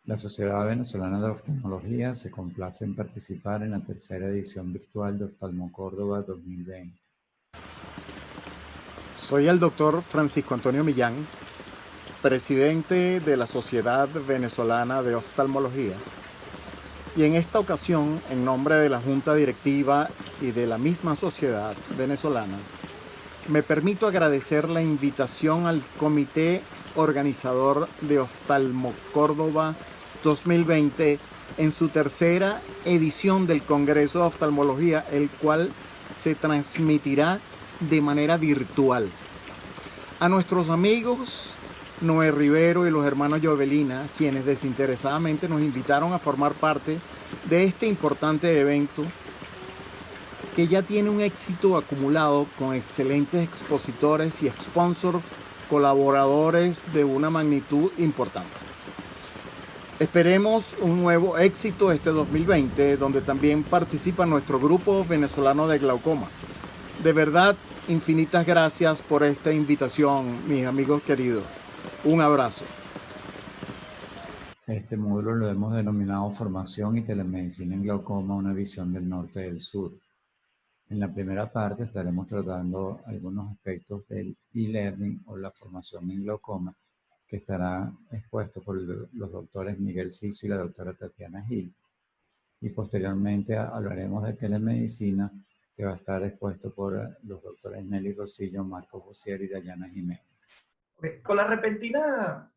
La Sociedad Venezolana de Oftalmología se complace en participar en la tercera edición virtual de Oftalmo Córdoba 2020. Soy el doctor Francisco Antonio Millán, presidente de la Sociedad Venezolana de Oftalmología. Y en esta ocasión, en nombre de la Junta Directiva y de la misma sociedad venezolana, me permito agradecer la invitación al Comité Organizador de Oftalmo Córdoba 2020 en su tercera edición del Congreso de Oftalmología, el cual se transmitirá de manera virtual. A nuestros amigos Noé Rivero y los hermanos Jovelina, quienes desinteresadamente nos invitaron a formar parte de este importante evento que ya tiene un éxito acumulado con excelentes expositores y sponsors, colaboradores de una magnitud importante. Esperemos un nuevo éxito este 2020, donde también participa nuestro grupo venezolano de glaucoma. De verdad, infinitas gracias por esta invitación, mis amigos queridos. Un abrazo. Este módulo lo hemos denominado Formación y Telemedicina en Glaucoma, una visión del norte y del sur. En la primera parte estaremos tratando algunos aspectos del e-learning o la formación en glaucoma, que estará expuesto por los doctores Miguel Ciso y la doctora Tatiana Gil. Y posteriormente hablaremos de telemedicina, que va a estar expuesto por los doctores Nelly Rosillo, Marco Josier y Dayana Jiménez. Con la repentina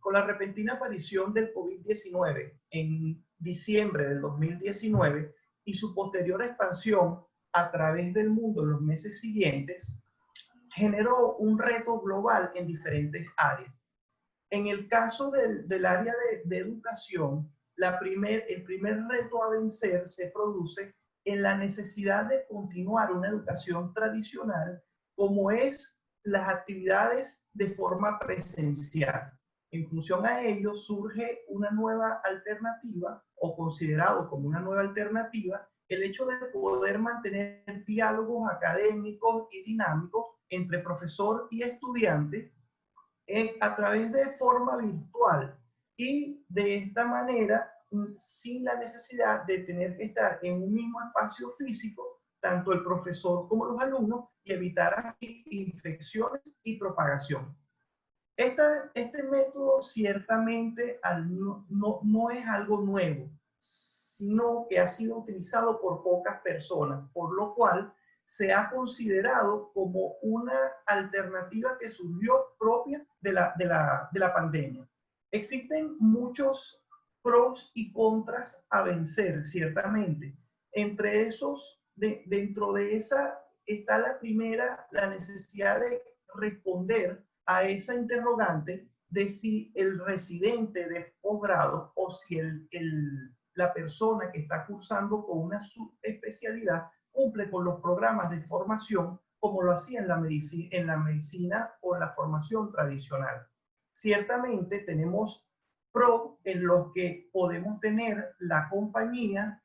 aparición del COVID-19 en diciembre del 2019 y su posterior expansión a través del mundo en los meses siguientes, generó un reto global en diferentes áreas. En el caso del área de educación, el primer reto a vencer se produce en la necesidad de continuar una educación tradicional como es las actividades de forma presencial. En función a ello surge una nueva alternativa o considerado como una nueva alternativa el hecho de poder mantener diálogos académicos y dinámicos entre profesor y estudiante a través de forma virtual y de esta manera sin la necesidad de tener que estar en un mismo espacio físico, tanto el profesor como los alumnos, y evitar así infecciones y propagación. Este método ciertamente no es algo nuevo, sino que ha sido utilizado por pocas personas, por lo cual se ha considerado como una alternativa que surgió propia de la pandemia. Existen muchos pros y contras a vencer, ciertamente. Entre esos, dentro de esa está la primera, la necesidad de responder a esa interrogante de si el residente de posgrado o si la persona que está cursando con una subespecialidad cumple con los programas de formación como lo hacía en la medicina o la formación tradicional. Ciertamente tenemos pro en los que podemos tener la compañía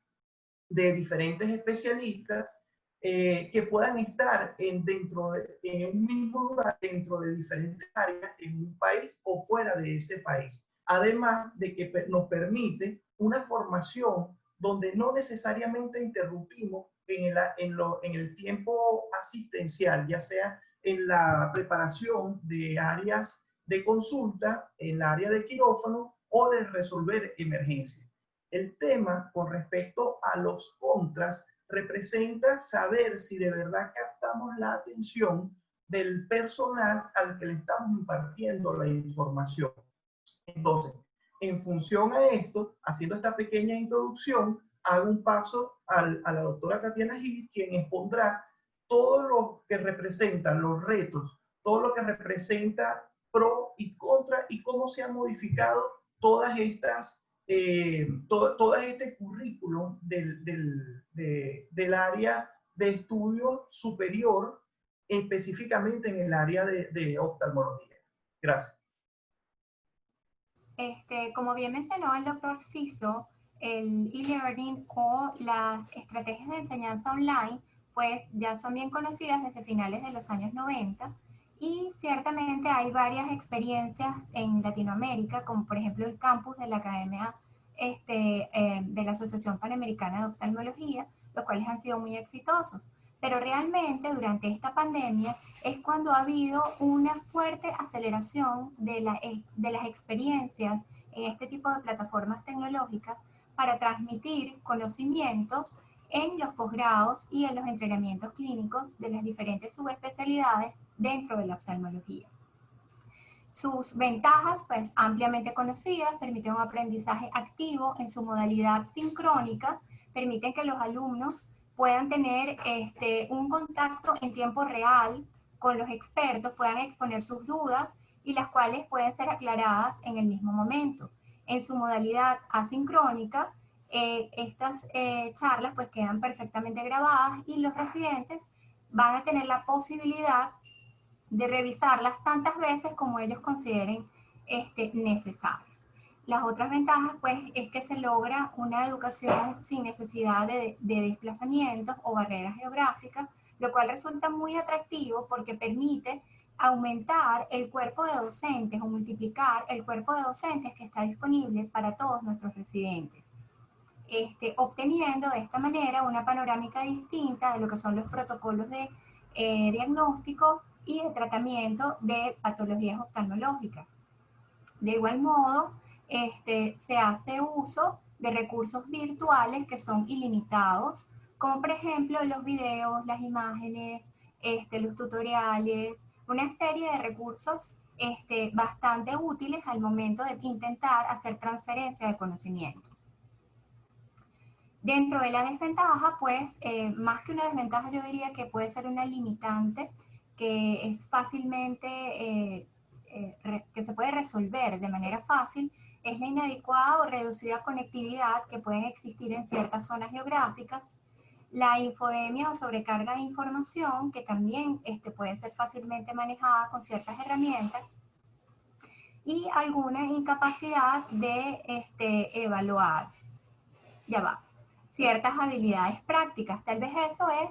de diferentes especialistas que puedan estar en un mismo lugar, dentro de diferentes áreas, en un país o fuera de ese país. Además de que nos permite una formación donde no necesariamente interrumpimos en el tiempo asistencial, ya sea en la preparación de áreas de consulta, en la área de quirófano o de resolver emergencias. El tema con respecto a los contras representa saber si de verdad captamos la atención del personal al que le estamos impartiendo la información. Entonces, en función a esto, haciendo esta pequeña introducción, hago un paso a la doctora Tatiana Gil, quien expondrá todo lo que representan los retos, todo lo que representa pro y contra y cómo se han modificado todas estas todo este currículum del área de estudio superior, específicamente en el área de oftalmología. Gracias. Como bien mencionó el doctor Ciso, el e-learning o las estrategias de enseñanza online, pues ya son bien conocidas desde finales de los años 90 y ciertamente hay varias experiencias en Latinoamérica, como por ejemplo el campus de la Academia de la Asociación Panamericana de Oftalmología, los cuales han sido muy exitosos. Pero realmente durante esta pandemia es cuando ha habido una fuerte aceleración de las experiencias en este tipo de plataformas tecnológicas para transmitir conocimientos en los posgrados y en los entrenamientos clínicos de las diferentes subespecialidades dentro de la oftalmología. Sus ventajas, pues ampliamente conocidas, permiten un aprendizaje activo en su modalidad sincrónica, permiten que los alumnos puedan tener un contacto en tiempo real con los expertos, puedan exponer sus dudas y las cuales pueden ser aclaradas en el mismo momento. En su modalidad asincrónica, estas charlas pues quedan perfectamente grabadas y los residentes van a tener la posibilidad de revisarlas tantas veces como ellos consideren necesarios. Las otras ventajas, pues, es que se logra una educación sin necesidad de desplazamientos o barreras geográficas, lo cual resulta muy atractivo porque permite aumentar el cuerpo de docentes o multiplicar el cuerpo de docentes que está disponible para todos nuestros residentes. Obteniendo de esta manera una panorámica distinta de lo que son los protocolos de diagnóstico y de tratamiento de patologías oftalmológicas. De igual modo, se hace uso de recursos virtuales que son ilimitados, como por ejemplo los videos, las imágenes, los tutoriales, una serie de recursos bastante útiles al momento de intentar hacer transferencia de conocimientos. Dentro de la desventaja, pues, más que una desventaja, yo diría que puede ser una limitante que es fácilmente, que se puede resolver de manera fácil, es la inadecuada o reducida conectividad que pueden existir en ciertas zonas geográficas, la infodemia o sobrecarga de información, que también puede ser fácilmente manejada con ciertas herramientas, y alguna incapacidad de evaluar. Ya va. Ciertas habilidades prácticas. Tal vez eso es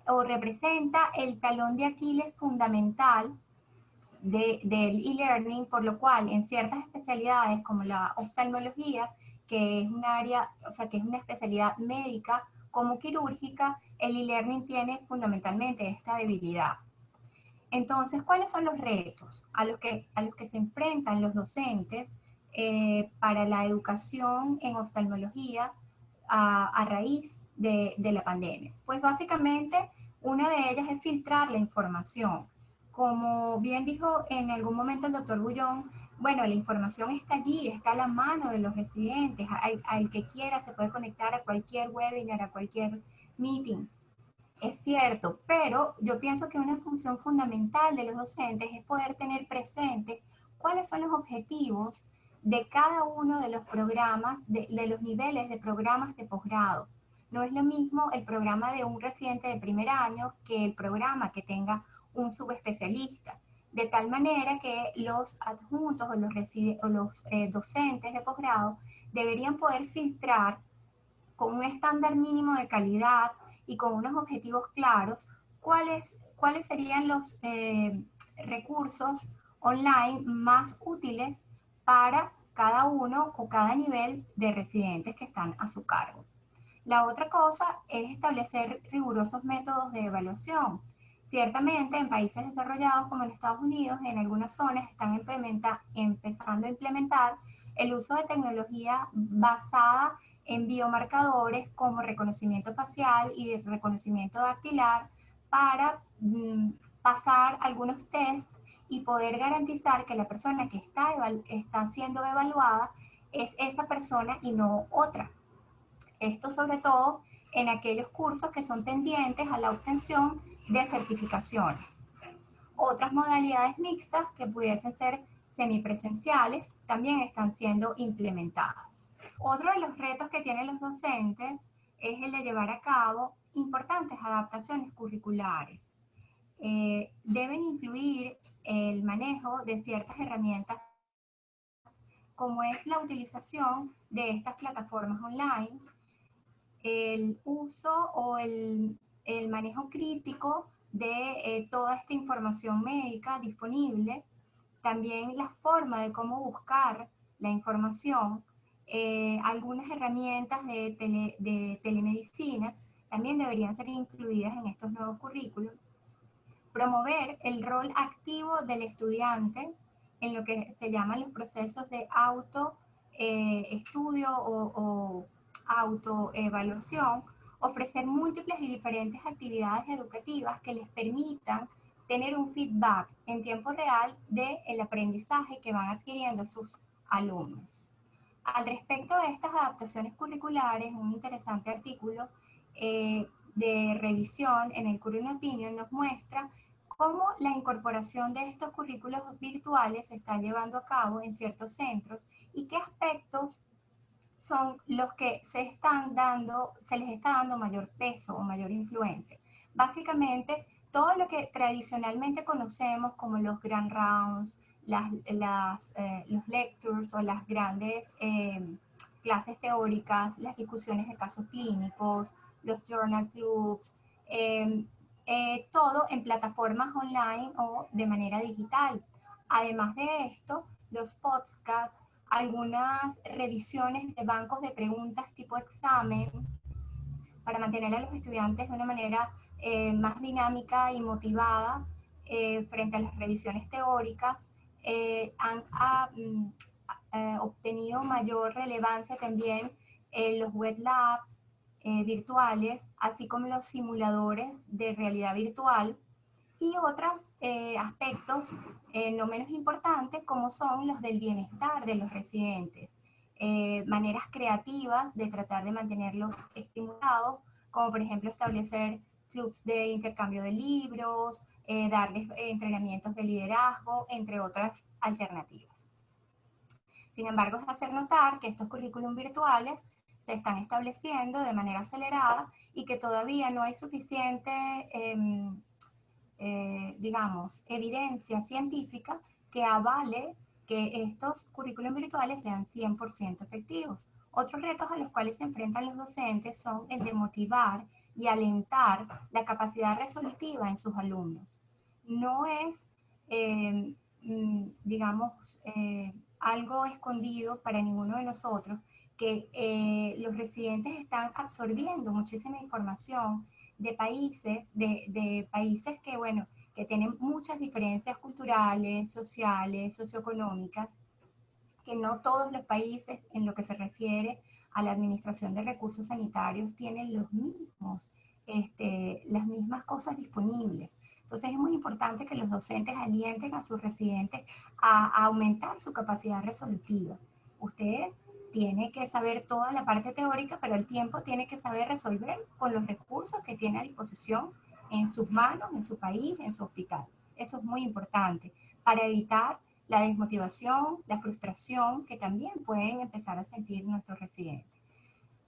o representa el talón de Aquiles fundamental del e-learning, por lo cual en ciertas especialidades como la oftalmología, que es un área, o sea, que es una especialidad médica como quirúrgica, el e-learning tiene fundamentalmente esta debilidad. Entonces, ¿cuáles son los retos a los que se enfrentan los docentes para la educación en oftalmología a raíz de la pandemia? Pues básicamente una de ellas es filtrar la información. Como bien dijo en algún momento el doctor Bullón, bueno, la información está allí, está a la mano de los residentes, al que quiera se puede conectar a cualquier webinar, a cualquier meeting. Es cierto, pero yo pienso que una función fundamental de los docentes es poder tener presente cuáles son los objetivos de cada uno de los programas, de los niveles de programas de posgrado. No es lo mismo el programa de un residente de primer año que el programa que tenga un subespecialista. De tal manera que los adjuntos o los docentes de posgrado deberían poder filtrar con un estándar mínimo de calidad y con unos objetivos claros, cuáles serían los recursos online más útiles para cada uno o cada nivel de residentes que están a su cargo. La otra cosa es establecer rigurosos métodos de evaluación. Ciertamente en países desarrollados como en Estados Unidos, en algunas zonas están empezando a implementar el uso de tecnología basada en biomarcadores como reconocimiento facial y reconocimiento dactilar para pasar algunos tests y poder garantizar que la persona que está siendo evaluada es esa persona y no otra. Esto sobre todo en aquellos cursos que son tendientes a la obtención de certificaciones. Otras modalidades mixtas que pudiesen ser semipresenciales también están siendo implementadas. Otro de los retos que tienen los docentes es el de llevar a cabo importantes adaptaciones curriculares. Deben incluir el manejo de ciertas herramientas como es la utilización de estas plataformas online, el uso o el manejo crítico de toda esta información médica disponible, también la forma de cómo buscar la información, Algunas herramientas de telemedicina también deberían ser incluidas en estos nuevos currículos. Promover el rol activo del estudiante en lo que se llaman los procesos de estudio o autoevaluación, ofrecer múltiples y diferentes actividades educativas que les permitan tener un feedback en tiempo real del aprendizaje que van adquiriendo sus alumnos. Al respecto de estas adaptaciones curriculares, un interesante artículo de revisión en el Curriculum Opinion nos muestra cómo la incorporación de estos currículos virtuales se está llevando a cabo en ciertos centros y qué aspectos son los que se les está dando mayor peso o mayor influencia. Básicamente, todo lo que tradicionalmente conocemos como los grand rounds, los lectures o las grandes clases teóricas, las discusiones de casos clínicos, los journal clubs, todo en plataformas online o de manera digital. Además de esto, los podcasts, algunas revisiones de bancos de preguntas tipo examen para mantener a los estudiantes de una manera más dinámica y motivada frente a las revisiones teóricas, han obtenido mayor relevancia también los web labs virtuales, así como los simuladores de realidad virtual y otros aspectos no menos importantes como son los del bienestar de los residentes. Maneras creativas de tratar de mantenerlos estimulados, como por ejemplo establecer clubs de intercambio de libros, darles entrenamientos de liderazgo, entre otras alternativas. Sin embargo, es hacer notar que estos currículum virtuales se están estableciendo de manera acelerada y que todavía no hay suficiente digamos, evidencia científica que avale que estos currículos virtuales sean 100% efectivos. Otros retos a los cuales se enfrentan los docentes son el de motivar y alentar la capacidad resolutiva en sus alumnos. No es, digamos, algo escondido para ninguno de nosotros que los residentes están absorbiendo muchísima información de países que, bueno, que tienen muchas diferencias culturales, sociales, socioeconómicas, que no todos los países en lo que se refiere a la administración de recursos sanitarios tienen las mismas cosas disponibles. Entonces es muy importante que los docentes alienten a sus residentes a aumentar su capacidad resolutiva. Usted tiene que saber toda la parte teórica, pero al tiempo tiene que saber resolver con los recursos que tiene a disposición en sus manos, en su país, en su hospital. Eso es muy importante para evitar la desmotivación, la frustración que también pueden empezar a sentir nuestros residentes.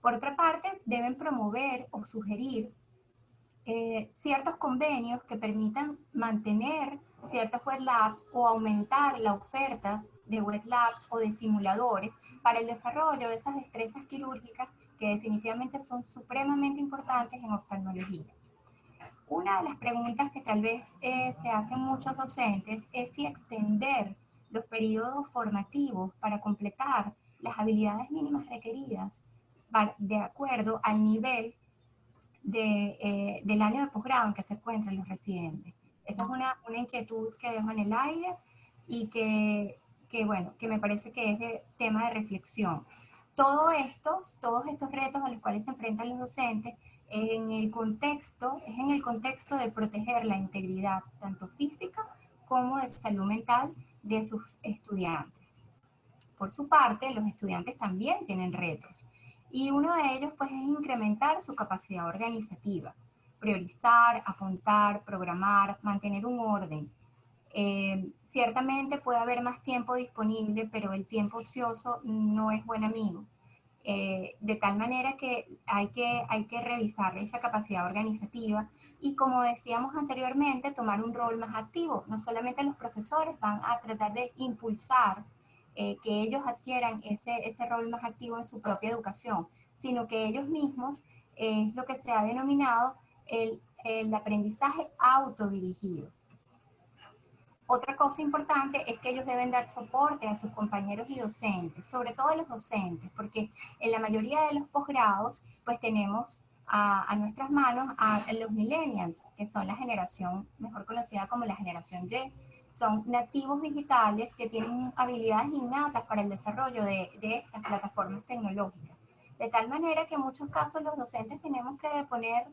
Por otra parte, deben promover o sugerir ciertos convenios que permitan mantener ciertos web labs o aumentar la oferta de web labs o de simuladores para el desarrollo de esas destrezas quirúrgicas que definitivamente son supremamente importantes en oftalmología. Una de las preguntas que tal vez se hacen muchos docentes es si extender los periodos formativos para completar las habilidades mínimas requeridas de acuerdo al nivel del año de posgrado en que se encuentran los residentes. Esa es una inquietud que dejo en el aire y bueno, que me parece que es de tema de reflexión. Todos estos retos a los cuales se enfrentan los docentes es en el contexto de proteger la integridad tanto física como de salud mental de sus estudiantes. Por su parte, los estudiantes también tienen retos. Y uno de ellos pues, es incrementar su capacidad organizativa, priorizar, apuntar, programar, mantener un orden. Ciertamente puede haber más tiempo disponible, pero el tiempo ocioso no es buen amigo. De tal manera que hay que revisar esa capacidad organizativa y, como decíamos anteriormente, tomar un rol más activo. No solamente los profesores van a tratar de impulsar que ellos adquieran ese rol más activo en su propia educación, sino que ellos mismos es lo que se ha denominado el aprendizaje autodirigido. Otra cosa importante es que ellos deben dar soporte a sus compañeros y docentes, sobre todo a los docentes, porque en la mayoría de los posgrados, pues tenemos a nuestras manos a los millennials, que son la generación mejor conocida como la generación Y. Son nativos digitales que tienen habilidades innatas para el desarrollo de estas plataformas tecnológicas. De tal manera que en muchos casos los docentes tenemos que poner,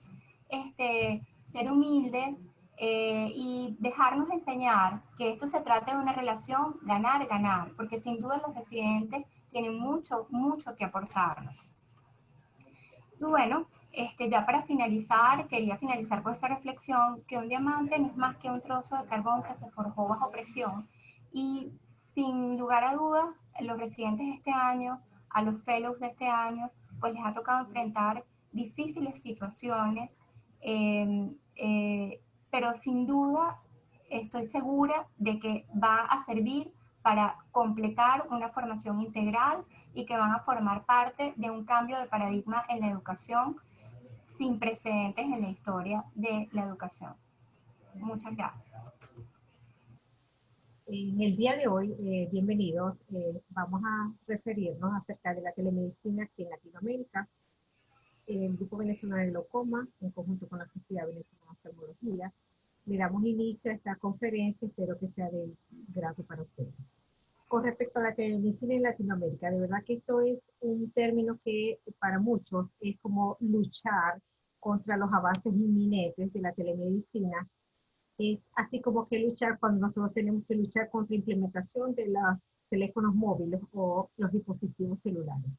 ser humildes, y dejarnos enseñar que esto se trata de una relación ganar-ganar, porque sin duda los residentes tienen mucho, mucho que aportarnos. Y bueno, ya para finalizar, quería finalizar con esta reflexión, que un diamante no es más que un trozo de carbón que se forjó bajo presión, y sin lugar a dudas, los residentes de este año, a los fellows de este año, pues les ha tocado enfrentar difíciles situaciones, eh, eh, pero sin duda estoy segura de que va a servir para completar una formación integral y que van a formar parte de un cambio de paradigma en la educación sin precedentes en la historia de la educación. Muchas gracias. En el día de hoy, bienvenidos, vamos a referirnos acerca de la telemedicina aquí en Latinoamérica. El Grupo Venezolano de Glaucoma, en conjunto con la Sociedad Venezolana de Oftalmología, le damos inicio a esta conferencia, espero que sea de grato para ustedes. Con respecto a la telemedicina en Latinoamérica, de verdad que esto es un término que para muchos es como luchar contra los avances inminentes de la telemedicina. Es así como que luchar cuando nosotros tenemos que luchar contra la implementación de los teléfonos móviles o los dispositivos celulares.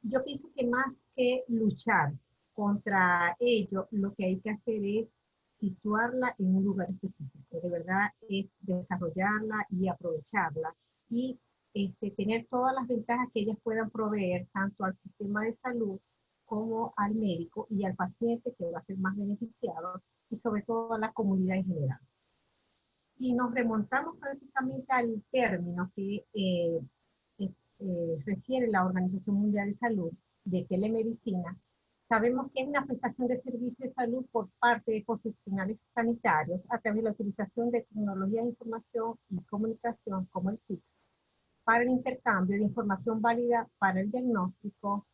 Yo pienso que más que luchar contra ello, lo que hay que hacer es situarla en un lugar específico. De verdad es desarrollarla y aprovecharla y tener todas las ventajas que ellas puedan proveer tanto al sistema de salud como al médico y al paciente, que va a ser más beneficiado, y sobre todo a la comunidad en general. Y nos remontamos prácticamente al término que refiere la Organización Mundial de Salud de telemedicina. Sabemos que es una prestación de servicio de salud por parte de profesionales sanitarios a través de la utilización de tecnologías de información y comunicación como el TIC para el intercambio de información válida para el diagnóstico,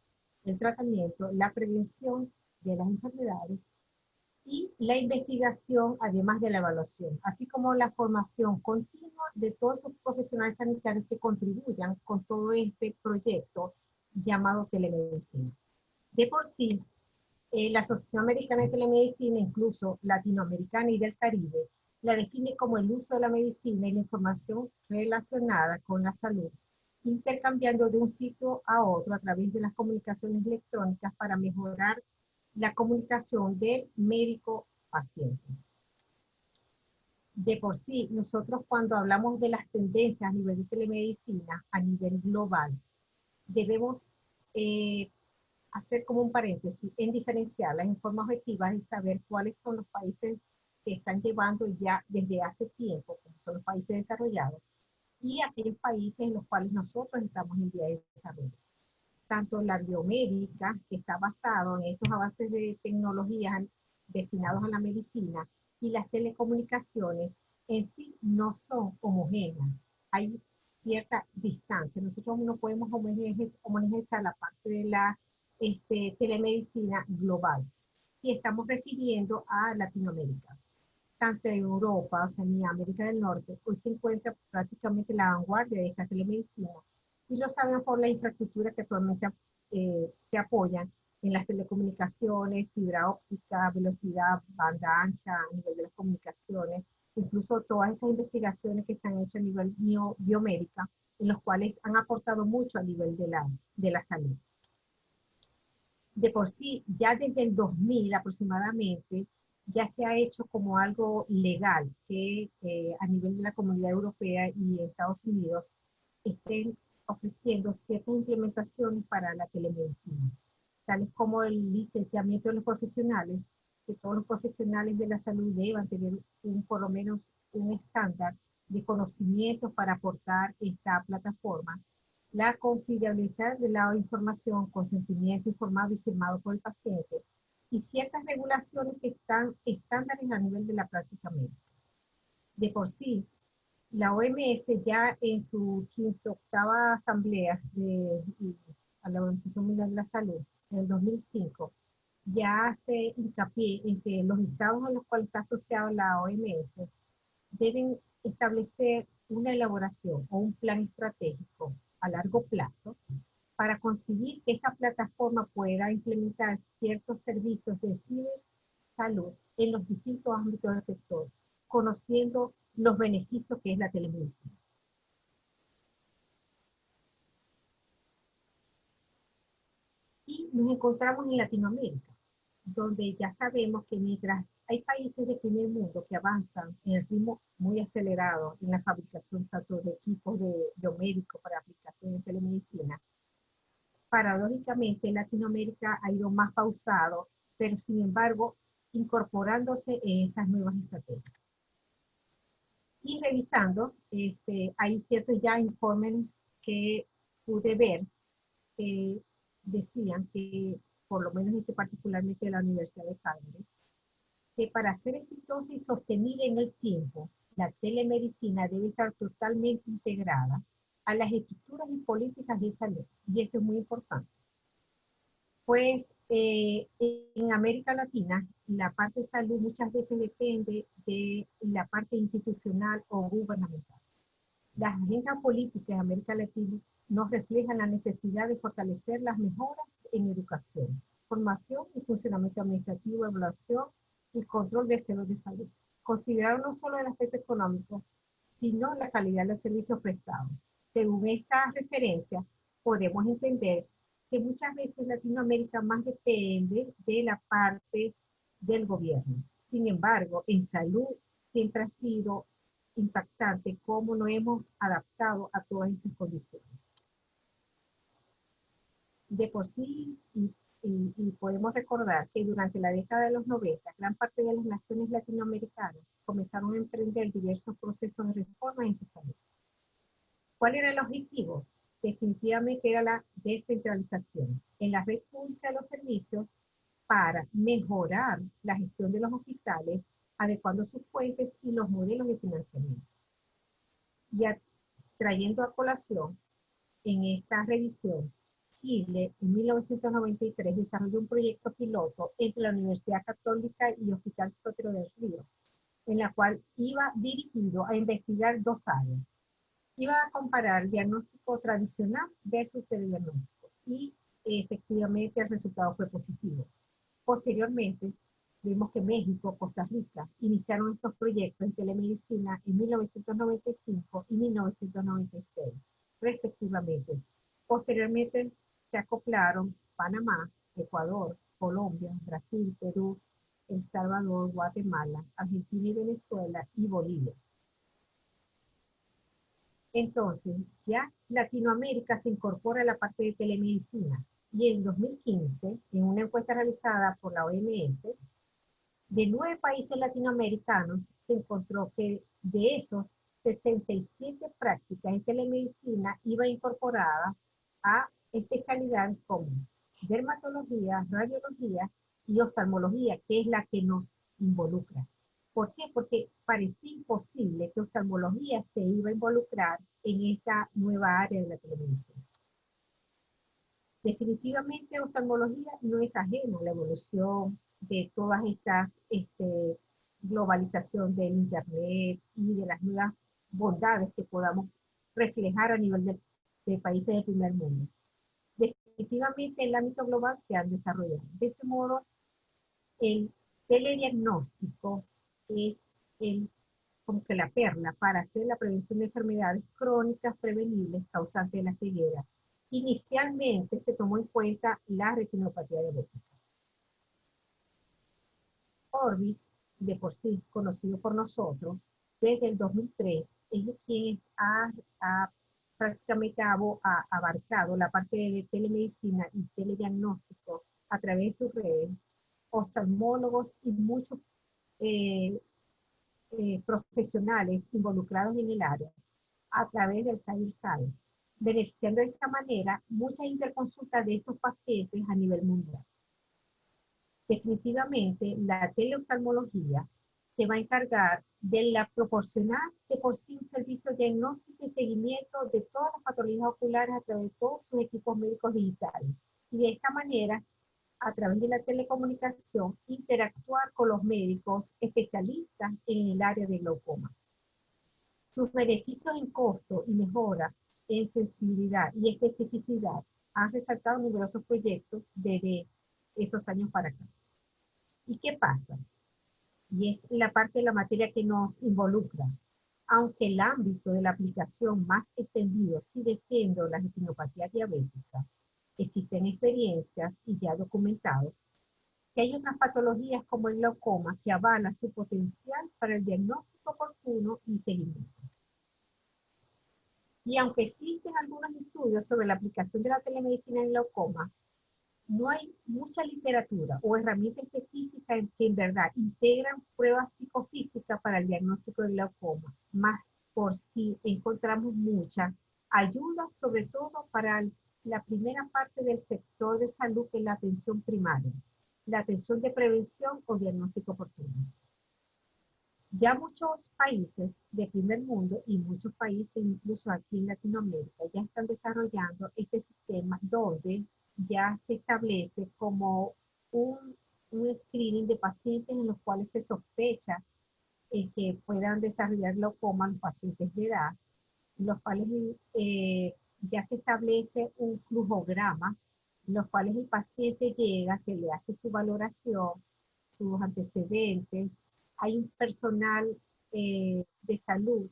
el tratamiento, la prevención de las enfermedades y la investigación, además de la evaluación, así como la formación continua de todos esos profesionales sanitarios que contribuyan con todo este proyecto llamado telemedicina. De por sí, la Asociación Americana de Telemedicina, incluso latinoamericana y del Caribe, la define como el uso de la medicina y la información relacionada con la salud, intercambiando de un sitio a otro a través de las comunicaciones electrónicas para mejorar la comunicación del médico-paciente. De por sí, nosotros cuando hablamos de las tendencias a nivel de telemedicina, a nivel global, debemos hacer como un paréntesis en diferenciarlas en forma objetiva y saber cuáles son los países que están llevando ya desde hace tiempo, como son los países desarrollados, y aquellos países en los cuales nosotros estamos en vía de desarrollo. Tanto la biomédica, que está basado en estos avances de tecnologías destinados a la medicina, y las telecomunicaciones en sí no son homogéneas. Hay cierta distancia. Nosotros no podemos homogeneizar la parte de la telemedicina global. Y estamos refiriendo a Latinoamérica. Tanto en Europa, o sea, en América del Norte, hoy se encuentra prácticamente la vanguardia de esta telemedicina, y lo saben por la infraestructura que actualmente se apoyan en las telecomunicaciones, fibra óptica, velocidad, banda ancha, a nivel de las comunicaciones, incluso todas esas investigaciones que se han hecho a nivel biomédica, en los cuales han aportado mucho a nivel de la salud. De por sí, ya desde el 2000 aproximadamente, ya se ha hecho como algo legal que a nivel de la Comunidad Europea y Estados Unidos estén ofreciendo ciertas implementaciones para la telemedicina, tales como el licenciamiento de los profesionales, que todos los profesionales de la salud deban tener por lo menos un estándar de conocimientos para aportar esta plataforma, la confidencialidad de la información, consentimiento informado y firmado por el paciente, y ciertas regulaciones que están estándares a nivel de la práctica médica. De por sí, la OMS ya en su 58ª asamblea a la Organización Mundial de la Salud en el 2005 ya hace hincapié en que los estados a los cuales está asociado la OMS deben establecer una elaboración o un plan estratégico a largo plazo para conseguir que esta plataforma pueda implementar ciertos servicios de cibersalud en los distintos ámbitos del sector, conociendo los beneficios que es la telemedicina. Y nos encontramos en Latinoamérica, donde ya sabemos que mientras hay países de primer mundo que avanzan en el ritmo muy acelerado en la fabricación tanto de equipos de biomédicos para aplicación en telemedicina, paradójicamente Latinoamérica ha ido más pausado, pero sin embargo incorporándose en esas nuevas estrategias. Y revisando, hay ciertos ya informes que pude ver que decían que, por lo menos particularmente de la Universidad de Cambridge, que para ser exitosa y sostenible en el tiempo, la telemedicina debe estar totalmente integrada a las estructuras y políticas de salud. Y esto es muy importante. Pues en América Latina, la parte de salud muchas veces depende de la parte institucional o gubernamental. Las agendas políticas de América Latina nos reflejan la necesidad de fortalecer las mejoras en educación, formación y funcionamiento administrativo, evaluación y control de centros de salud. Considerar no solo el aspecto económico, sino la calidad de los servicios prestados. Según esta referencia, podemos entender que muchas veces Latinoamérica más depende de la parte del gobierno. Sin embargo, en salud siempre ha sido impactante cómo nos hemos adaptado a todas estas condiciones. De por sí, y podemos recordar que durante la década de los 90, gran parte de las naciones latinoamericanas comenzaron a emprender diversos procesos de reforma en su salud. ¿Cuál era el objetivo? Definitivamente era la descentralización en la red pública de los servicios para mejorar la gestión de los hospitales, adecuando sus fuentes y los modelos de financiamiento. Y trayendo a colación en esta revisión, Chile en 1993 desarrolló un proyecto piloto entre la Universidad Católica y Hospital Sotero del Río, en la cual iba dirigido a investigar dos áreas. Iba a comparar diagnóstico tradicional versus telediagnóstico y efectivamente el resultado fue positivo. Posteriormente, vimos que México, Costa Rica iniciaron estos proyectos en telemedicina en 1995 y 1996, respectivamente. Posteriormente se acoplaron Panamá, Ecuador, Colombia, Brasil, Perú, El Salvador, Guatemala, Argentina y Venezuela y Bolivia. Entonces, ya Latinoamérica se incorpora a la parte de telemedicina y en 2015, en una encuesta realizada por la OMS, de 9 países latinoamericanos se encontró que de esos 67 prácticas en telemedicina iban incorporadas a especialidades como dermatología, radiología y oftalmología, que es la que nos involucra. ¿Por qué? Porque parecía imposible que oftalmología se iba a involucrar en esta nueva área de la telemedicina. Definitivamente oftalmología no es ajeno a la evolución de todas estas globalización del internet y de las nuevas bondades que podamos reflejar a nivel de países del primer mundo. Definitivamente en el ámbito global se han desarrollado. De este modo, el telediagnóstico es como que la perla para hacer la prevención de enfermedades crónicas prevenibles causantes de la ceguera. Inicialmente se tomó en cuenta la retinopatía diabética. Orbis, de por sí conocido por nosotros, desde el 2003 es quien ha prácticamente abarcado la parte de telemedicina y telediagnóstico a través de sus redes, oftalmólogos y muchos profesionales involucrados en el área a través del CyberScience, beneficiando de esta manera muchas interconsultas de estos pacientes a nivel mundial. Definitivamente, la teleoftalmología se va a encargar de la proporcionar de por sí un servicio diagnóstico y seguimiento de todas las patologías oculares a través de todos sus equipos médicos digitales. Y de esta manera, a través de la telecomunicación, interactuar con los médicos especialistas en el área de glaucoma. Sus beneficios en costo y mejora en sensibilidad y especificidad han resaltado numerosos proyectos desde esos años para acá. ¿Y qué pasa? Y es la parte de la materia que nos involucra. Aunque el ámbito de la aplicación más extendido sigue siendo la retinopatía diabética, existen experiencias y ya documentados que hay otras patologías como el glaucoma que avalan su potencial para el diagnóstico oportuno y seguimiento. Y aunque existen algunos estudios sobre la aplicación de la telemedicina en glaucoma, no hay mucha literatura o herramienta específica que en verdad integran pruebas psicofísicas para el diagnóstico del glaucoma, más por si encontramos muchas ayudas, sobre todo para la primera parte del sector de salud, que es la atención primaria, la atención de prevención o diagnóstico oportuno. Ya muchos países de primer mundo y muchos países, incluso aquí en Latinoamérica, ya están desarrollando este sistema donde ya se establece como un screening de pacientes en los cuales se sospecha que puedan desarrollar glaucoma en pacientes de edad, en los cuales ya se establece un flujograma, en los cuales el paciente llega, se le hace su valoración, sus antecedentes, hay un personal de salud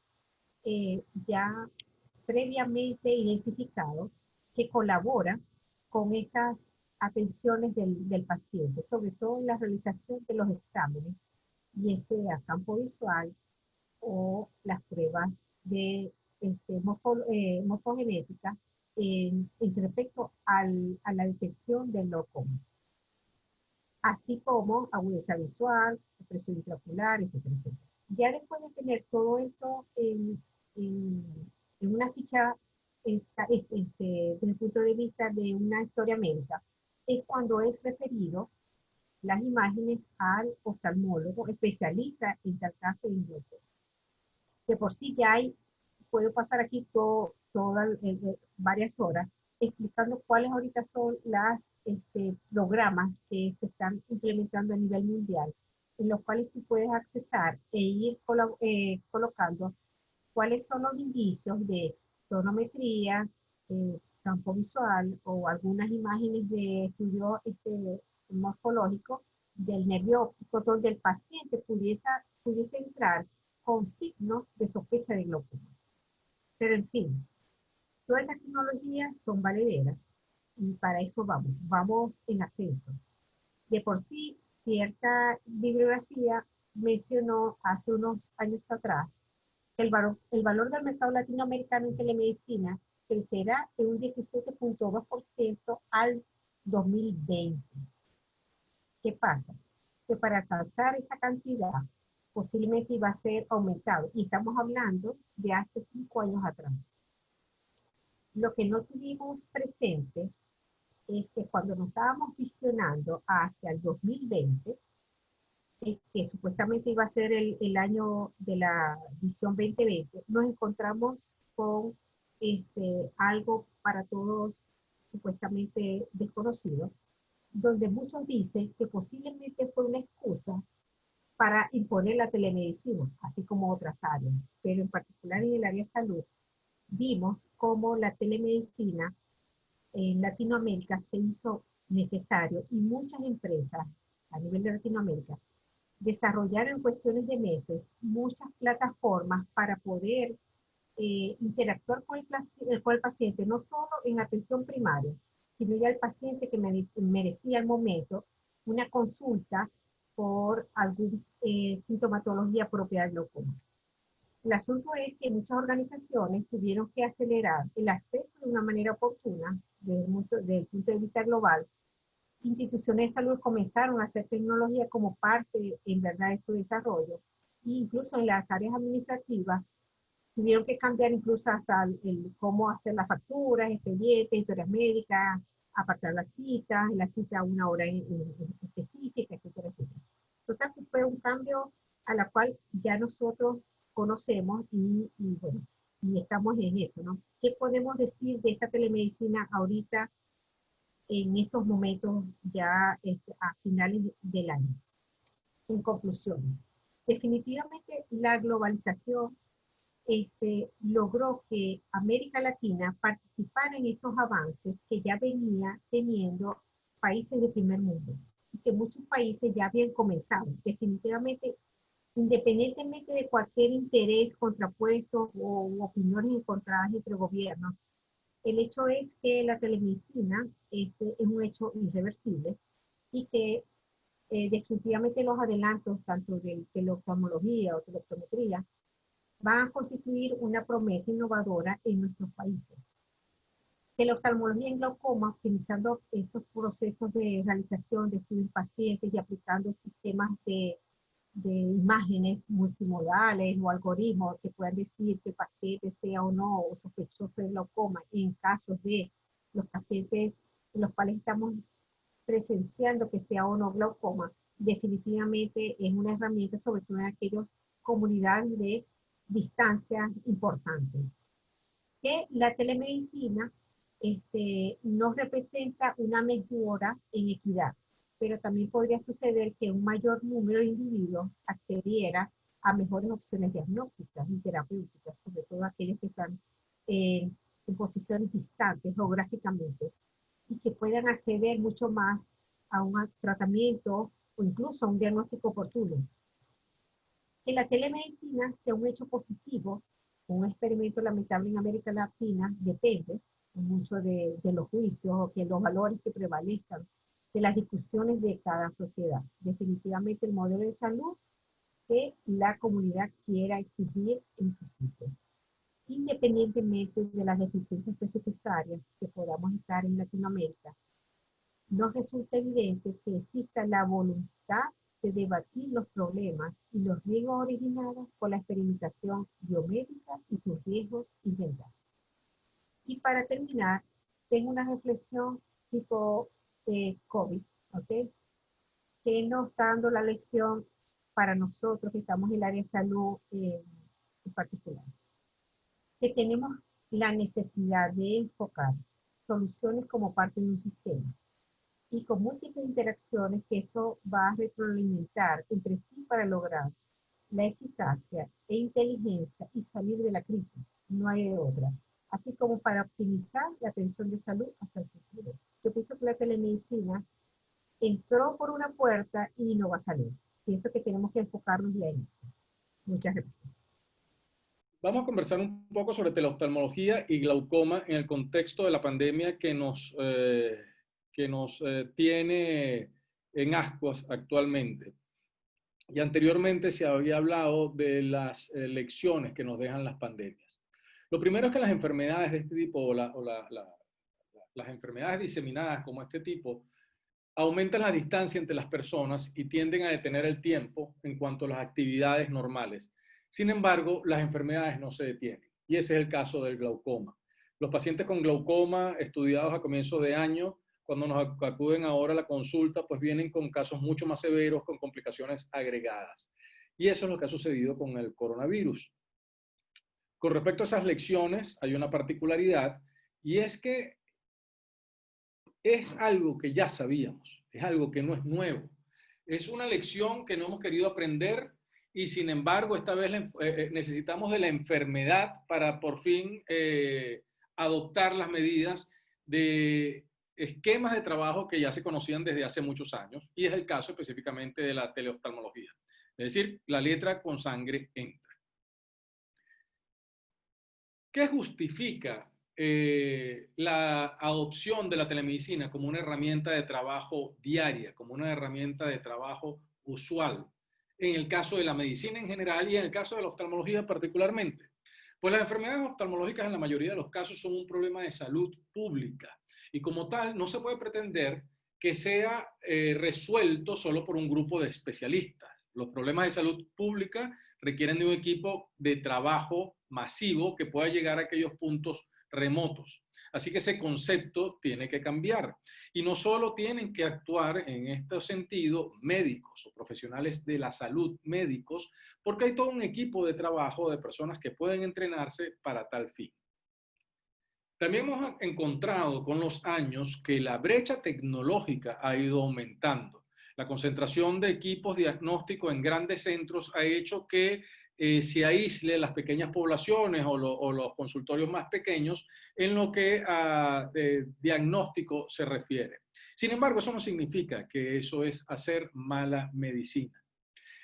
ya previamente identificado que colabora con estas atenciones del paciente, sobre todo en la realización de los exámenes, y sea campo visual o las pruebas de morfogenética en respecto a la detección del glaucoma, así como agudeza visual, presión intraocular, etcétera, etcétera. Ya después de tener todo esto en una ficha desde el punto de vista de una historia médica, es cuando es referido las imágenes al oftalmólogo especialista en tal caso en glaucoma. De por sí ya hay, puedo pasar aquí todas varias horas explicando cuáles ahorita son las programas que se están implementando a nivel mundial, en los cuales tú puedes accesar e ir colocando cuáles son los indicios de tonometría, campo visual o algunas imágenes de estudio morfológico del nervio óptico, donde el paciente pudiese entrar con signos de sospecha de glaucoma. Pero en fin, todas estas tecnologías son valederas y para eso vamos en ascenso. De por sí, cierta bibliografía mencionó hace unos años atrás que el valor del mercado latinoamericano en telemedicina crecerá en un 17.2% al 2020. ¿Qué pasa? Que para alcanzar esa cantidad posiblemente iba a ser aumentado, y estamos hablando de hace 5 años atrás. Lo que no tuvimos presente es que cuando nos estábamos visionando hacia el 2020, que supuestamente iba a ser el año de la visión 2020, nos encontramos con algo para todos supuestamente desconocido, donde muchos dicen que posiblemente fue una excusa para imponer la telemedicina, así como otras áreas, pero en particular en el área de salud, vimos cómo la telemedicina en Latinoamérica se hizo necesario, y muchas empresas a nivel de Latinoamérica desarrollaron en cuestiones de meses muchas plataformas para poder interactuar con el paciente, no solo en atención primaria, sino ya el paciente que merecía al momento una consulta por alguna sintomatología propia del glaucoma. El asunto es que muchas organizaciones tuvieron que acelerar el acceso de una manera oportuna desde el punto de vista global. Instituciones de salud comenzaron a hacer tecnología como parte, en verdad, de su desarrollo. E incluso en las áreas administrativas tuvieron que cambiar incluso hasta cómo hacer las facturas, expedientes, historias médicas, apartar la cita a una hora específica, etcétera, etcétera. Total, fue un cambio a la cual ya nosotros conocemos bueno, y estamos en eso, ¿no? ¿Qué podemos decir de esta telemedicina ahorita en estos momentos ya a finales del año? En conclusión, definitivamente la globalización logró que América Latina participara en esos avances que ya venía teniendo países de primer mundo y que muchos países ya habían comenzado. Definitivamente, independientemente de cualquier interés contrapuesto o opiniones encontradas entre gobiernos, el hecho es que la telemedicina es un hecho irreversible y que definitivamente los adelantos, tanto de la oftalmología o de la optometría, van a constituir una promesa innovadora en nuestros países. Que la oftalmología en glaucoma, optimizando estos procesos de realización de estudios en pacientes y aplicando sistemas de imágenes multimodales o algoritmos que puedan decir que el paciente sea o no o sospechoso de glaucoma en casos de los pacientes en los cuales estamos presenciando que sea o no glaucoma, definitivamente es una herramienta, sobre todo en aquellas comunidades de distancias importantes. Que la telemedicina nos representa una mejora en equidad, pero también podría suceder que un mayor número de individuos accediera a mejores opciones diagnósticas y terapéuticas, sobre todo aquellos que están en posiciones distantes geográficamente, y que puedan acceder mucho más a un tratamiento o incluso a un diagnóstico oportuno. Que la telemedicina sea un hecho positivo, un experimento lamentable en América Latina, depende mucho de los juicios o que los valores que prevalezcan de las discusiones de cada sociedad. Definitivamente el modelo de salud que la comunidad quiera exigir en su sitio, independientemente de las deficiencias presupuestarias que podamos estar en Latinoamérica. Nos resulta evidente que exista la voluntad de debatir los problemas y los riesgos originados por la experimentación biomédica y sus riesgos inventarios. Y para terminar, tengo una reflexión tipo COVID, ¿ok? Que nos está dando la lección para nosotros que estamos en el área de salud en particular. Que tenemos la necesidad de enfocar soluciones como parte de un sistema y con múltiples interacciones que eso va a retroalimentar entre sí para lograr la eficacia e inteligencia y salir de la crisis. No hay de otra. Así como para optimizar la atención de salud hasta el futuro. Yo pienso que la telemedicina entró por una puerta y no va a salir. Pienso que tenemos que enfocarnos de ahí. Muchas gracias. Vamos a conversar un poco sobre teleoftalmología y glaucoma en el contexto de la pandemia que nos tiene en ascuas actualmente. Y anteriormente se había hablado de las lecciones que nos dejan las pandemias. Lo primero es que las enfermedades de este tipo, las enfermedades diseminadas como este tipo, aumentan la distancia entre las personas y tienden a detener el tiempo en cuanto a las actividades normales. Sin embargo, las enfermedades no se detienen, y ese es el caso del glaucoma. Los pacientes con glaucoma estudiados a comienzos de año, cuando nos acuden ahora a la consulta, pues vienen con casos mucho más severos, con complicaciones agregadas. Y eso es lo que ha sucedido con el coronavirus. Con respecto a esas lecciones, hay una particularidad, y es que es algo que ya sabíamos, es algo que no es nuevo. Es una lección que no hemos querido aprender y sin embargo esta vez necesitamos de la enfermedad para por fin adoptar las medidas de esquemas de trabajo que ya se conocían desde hace muchos años, y es el caso específicamente de la teleoftalmología. Es decir, la letra con sangre entra. ¿Qué justifica la adopción de la telemedicina como una herramienta de trabajo diaria, como una herramienta de trabajo usual, en el caso de la medicina en general y en el caso de la oftalmología particularmente? Pues las enfermedades oftalmológicas en la mayoría de los casos son un problema de salud pública y como tal no se puede pretender que sea resuelto solo por un grupo de especialistas. Los problemas de salud pública requieren de un equipo de trabajo masivo que pueda llegar a aquellos puntos remotos. Así que ese concepto tiene que cambiar. Y no solo tienen que actuar en este sentido médicos o profesionales de la salud, médicos, porque hay todo un equipo de trabajo de personas que pueden entrenarse para tal fin. También hemos encontrado con los años que la brecha tecnológica ha ido aumentando. La concentración de equipos diagnósticos en grandes centros ha hecho que se aísle las pequeñas poblaciones o los consultorios más pequeños en lo que a diagnóstico se refiere. Sin embargo, eso no significa que eso es hacer mala medicina.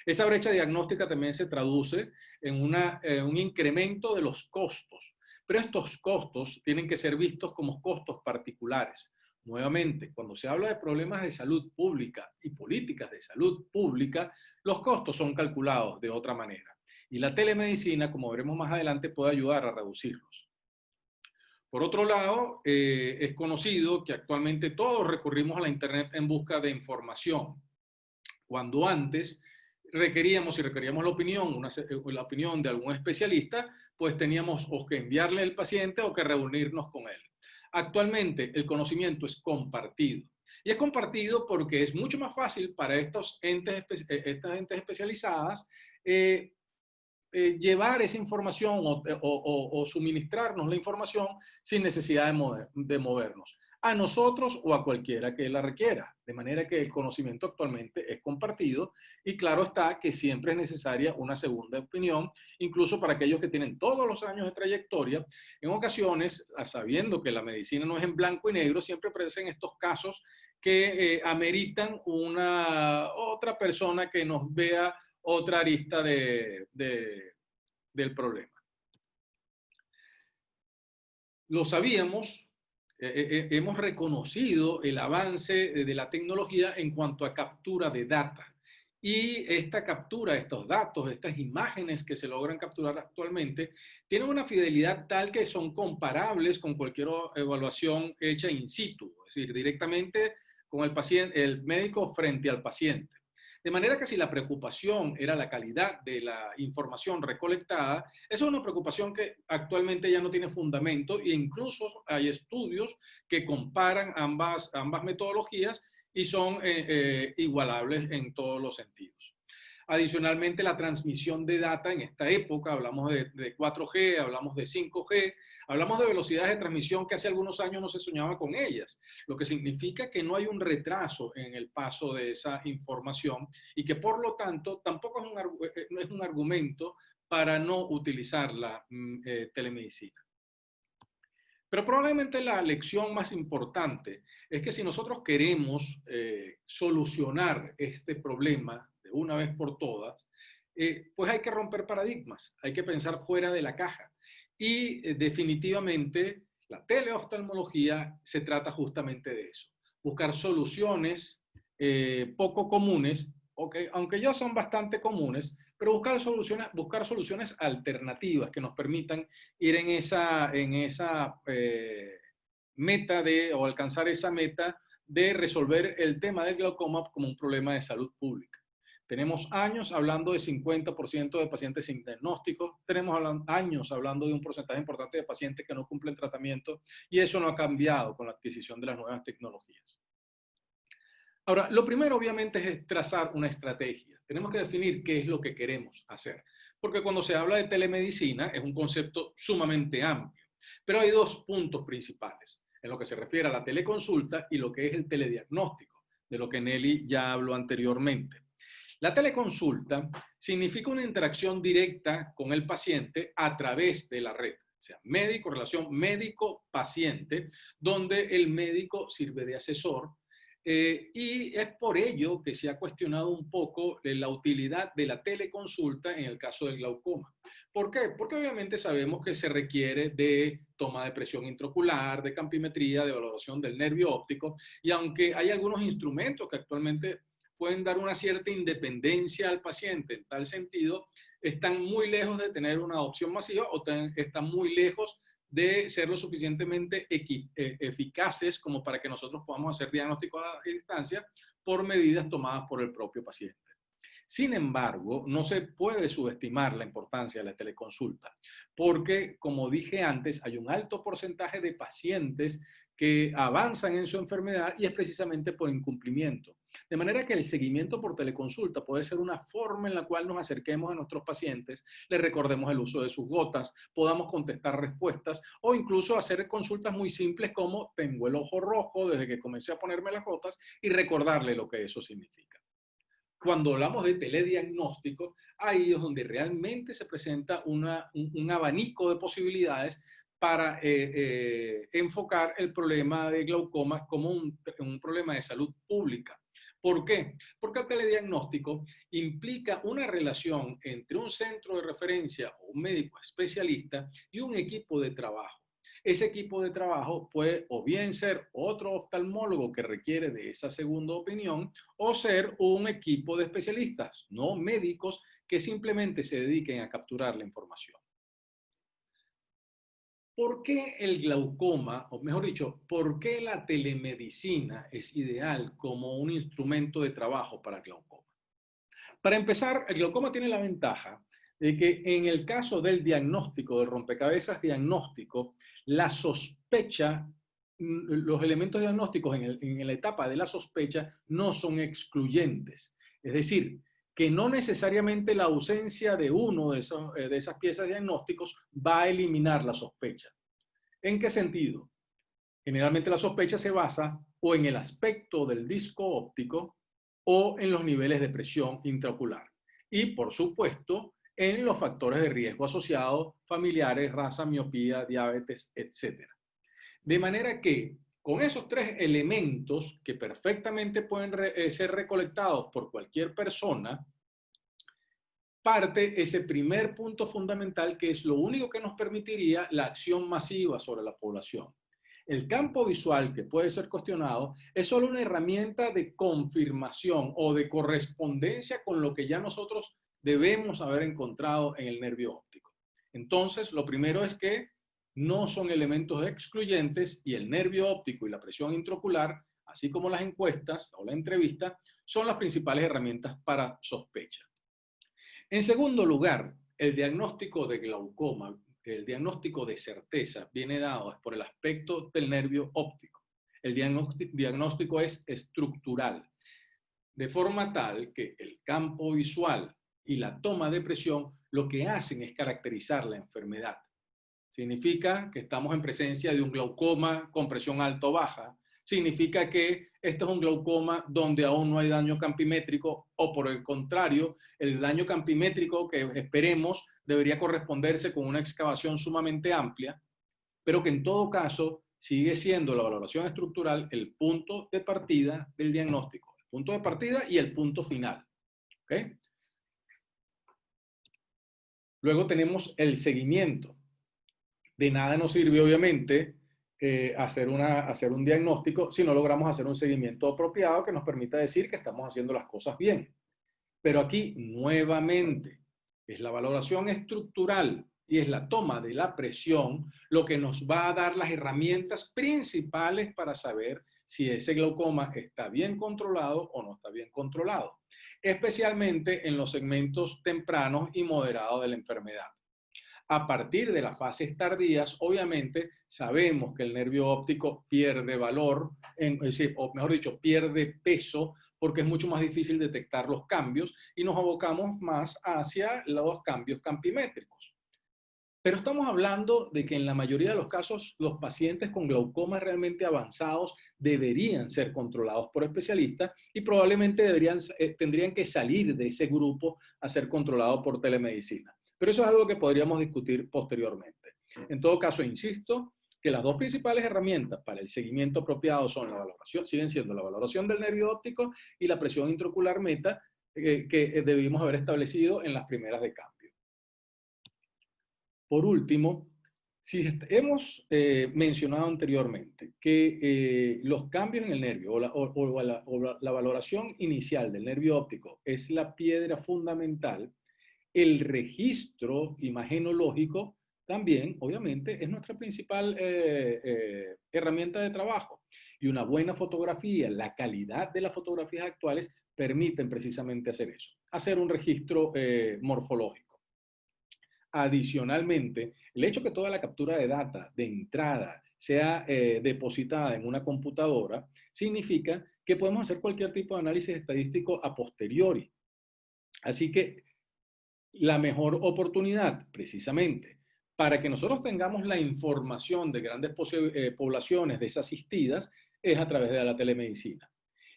Esa brecha diagnóstica también se traduce en un incremento de los costos, pero estos costos tienen que ser vistos como costos particulares. Nuevamente, cuando se habla de problemas de salud pública y políticas de salud pública, los costos son calculados de otra manera. Y la telemedicina, como veremos más adelante, puede ayudar a reducirlos. Por otro lado, es conocido que actualmente todos recurrimos a la Internet en busca de información, cuando antes requeríamos la opinión de algún especialista, pues teníamos o que enviarle al paciente o que reunirnos con él. Actualmente el conocimiento es compartido. Y es compartido porque es mucho más fácil para estas entes especializadas llevar esa información o suministrarnos la información sin necesidad de movernos, a nosotros o a cualquiera que la requiera. De manera que el conocimiento actualmente es compartido y claro está que siempre es necesaria una segunda opinión, incluso para aquellos que tienen todos los años de trayectoria. En ocasiones, sabiendo que la medicina no es en blanco y negro, siempre aparecen estos casos que ameritan otra persona que nos vea otra arista del problema. Lo sabíamos, hemos reconocido el avance de la tecnología en cuanto a captura de data. Y esta captura, estos datos, estas imágenes que se logran capturar actualmente, tienen una fidelidad tal que son comparables con cualquier evaluación hecha in situ, es decir, directamente con el paciente, el médico frente al paciente. De manera que si la preocupación era la calidad de la información recolectada, esa es una preocupación que actualmente ya no tiene fundamento e incluso hay estudios que comparan ambas metodologías y son igualables en todos los sentidos. Adicionalmente, la transmisión de data en esta época, hablamos de 4G, hablamos de 5G, hablamos de velocidades de transmisión que hace algunos años no se soñaba con ellas, lo que significa que no hay un retraso en el paso de esa información y que por lo tanto tampoco es un argumento para no utilizar la telemedicina. Pero probablemente la lección más importante es que si nosotros queremos solucionar este problema de una vez por todas, pues hay que romper paradigmas, hay que pensar fuera de la caja. Y definitivamente la teleoftalmología se trata justamente de eso, buscar soluciones poco comunes, aunque ya son bastante comunes, pero buscar soluciones alternativas que nos permitan ir en esa meta o alcanzar esa meta de resolver el tema del glaucoma como un problema de salud pública. Tenemos años hablando de 50% de pacientes sin diagnóstico, tenemos años hablando de un porcentaje importante de pacientes que no cumplen tratamiento y eso no ha cambiado con la adquisición de las nuevas tecnologías. Ahora, lo primero obviamente es trazar una estrategia. Tenemos que definir qué es lo que queremos hacer, porque cuando se habla de telemedicina es un concepto sumamente amplio, pero hay dos puntos principales en lo que se refiere a la teleconsulta y lo que es el telediagnóstico, de lo que Nelly ya habló anteriormente. La teleconsulta significa una interacción directa con el paciente a través de la red, o sea, relación médico-paciente, donde el médico sirve de asesor. Y es por ello que se ha cuestionado un poco la utilidad de la teleconsulta en el caso del glaucoma. ¿Por qué? Porque obviamente sabemos que se requiere de toma de presión intraocular, de campimetría, de evaluación del nervio óptico, y aunque hay algunos instrumentos que actualmente pueden dar una cierta independencia al paciente en tal sentido, están muy lejos de tener una adopción masiva o están muy lejos de ser lo suficientemente eficaces como para que nosotros podamos hacer diagnóstico a distancia por medidas tomadas por el propio paciente. Sin embargo, no se puede subestimar la importancia de la teleconsulta, porque, como dije antes, hay un alto porcentaje de pacientes que avanzan en su enfermedad y es precisamente por incumplimiento. De manera que el seguimiento por teleconsulta puede ser una forma en la cual nos acerquemos a nuestros pacientes, les recordemos el uso de sus gotas, podamos contestar respuestas o incluso hacer consultas muy simples como tengo el ojo rojo desde que comencé a ponerme las gotas y recordarle lo que eso significa. Cuando hablamos de telediagnóstico, ahí es donde realmente se presenta un abanico de posibilidades para enfocar el problema de glaucoma como un problema de salud pública. ¿Por qué? Porque el telediagnóstico implica una relación entre un centro de referencia o un médico especialista y un equipo de trabajo. Ese equipo de trabajo puede o bien ser otro oftalmólogo que requiere de esa segunda opinión o ser un equipo de especialistas, no médicos, que simplemente se dediquen a capturar la información. ¿Por qué el glaucoma, o mejor dicho, por qué la telemedicina es ideal como un instrumento de trabajo para el glaucoma? Para empezar, el glaucoma tiene la ventaja de que en el caso del diagnóstico, del rompecabezas diagnóstico, la sospecha, los elementos diagnósticos en la etapa de la sospecha no son excluyentes. Es decir, que no necesariamente la ausencia de uno de esas piezas diagnósticos va a eliminar la sospecha. ¿En qué sentido? Generalmente la sospecha se basa o en el aspecto del disco óptico o en los niveles de presión intraocular. Y, por supuesto, en los factores de riesgo asociados, familiares, raza, miopía, diabetes, etc. De manera que, con esos tres elementos que perfectamente pueden ser recolectados por cualquier persona, parte ese primer punto fundamental que es lo único que nos permitiría la acción masiva sobre la población. El campo visual que puede ser cuestionado es solo una herramienta de confirmación o de correspondencia con lo que ya nosotros debemos haber encontrado en el nervio óptico. Entonces, lo primero es que no son elementos excluyentes y el nervio óptico y la presión intraocular, así como las encuestas o la entrevista, son las principales herramientas para sospecha. En segundo lugar, el diagnóstico de glaucoma, el diagnóstico de certeza, viene dado por el aspecto del nervio óptico. El diagnóstico es estructural, de forma tal que el campo visual y la toma de presión lo que hacen es caracterizar la enfermedad. Significa que estamos en presencia de un glaucoma con presión alta o baja. Significa que este es un glaucoma donde aún no hay daño campimétrico o por el contrario, el daño campimétrico que esperemos debería corresponderse con una excavación sumamente amplia, pero que en todo caso sigue siendo la valoración estructural el punto de partida del diagnóstico. El punto de partida y el punto final. ¿Okay? Luego tenemos el seguimiento. De nada nos sirve, obviamente, hacer un diagnóstico si no logramos hacer un seguimiento apropiado que nos permita decir que estamos haciendo las cosas bien. Pero aquí, nuevamente, es la valoración estructural y es la toma de la presión lo que nos va a dar las herramientas principales para saber si ese glaucoma está bien controlado o no está bien controlado, especialmente en los segmentos tempranos y moderados de la enfermedad. A partir de las fases tardías, obviamente, sabemos que el nervio óptico pierde valor, o mejor dicho, pierde peso, porque es mucho más difícil detectar los cambios y nos abocamos más hacia los cambios campimétricos. Pero estamos hablando de que en la mayoría de los casos, los pacientes con glaucomas realmente avanzados deberían ser controlados por especialistas y probablemente tendrían que salir de ese grupo a ser controlados por telemedicina. Pero eso es algo que podríamos discutir posteriormente. En todo caso, insisto, que las dos principales herramientas para el seguimiento apropiado son la valoración, siguen siendo la valoración del nervio óptico y la presión intraocular meta que debimos haber establecido en las primeras de cambio. Por último, si hemos mencionado anteriormente que los cambios en el nervio o la valoración inicial del nervio óptico es la piedra fundamental, el registro imagenológico también, obviamente, es nuestra principal herramienta de trabajo. Y una buena fotografía, la calidad de las fotografías actuales permiten precisamente hacer eso, hacer un registro morfológico. Adicionalmente, el hecho que toda la captura de data de entrada sea depositada en una computadora, significa que podemos hacer cualquier tipo de análisis estadístico a posteriori. Así que la mejor oportunidad, precisamente, para que nosotros tengamos la información de grandes poblaciones desasistidas, es a través de la telemedicina.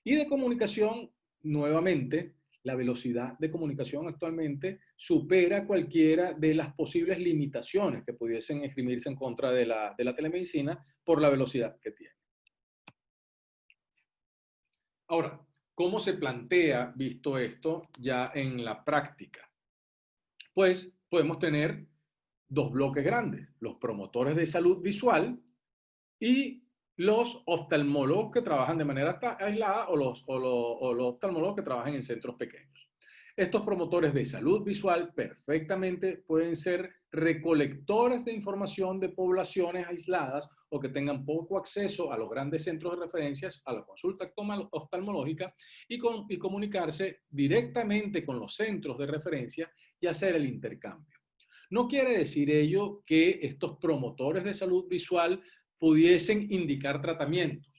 Y de comunicación, nuevamente, la velocidad de comunicación actualmente supera cualquiera de las posibles limitaciones que pudiesen esgrimirse en contra de la telemedicina por la velocidad que tiene. Ahora, ¿cómo se plantea, visto esto, ya en la práctica? Pues podemos tener dos bloques grandes, los promotores de salud visual y los oftalmólogos que trabajan de manera aislada o los oftalmólogos que trabajan en centros pequeños. Estos promotores de salud visual perfectamente pueden ser recolectores de información de poblaciones aisladas o que tengan poco acceso a los grandes centros de referencias, a la consulta oftalmológica y comunicarse directamente con los centros de referencia y hacer el intercambio. No quiere decir ello que estos promotores de salud visual pudiesen indicar tratamientos.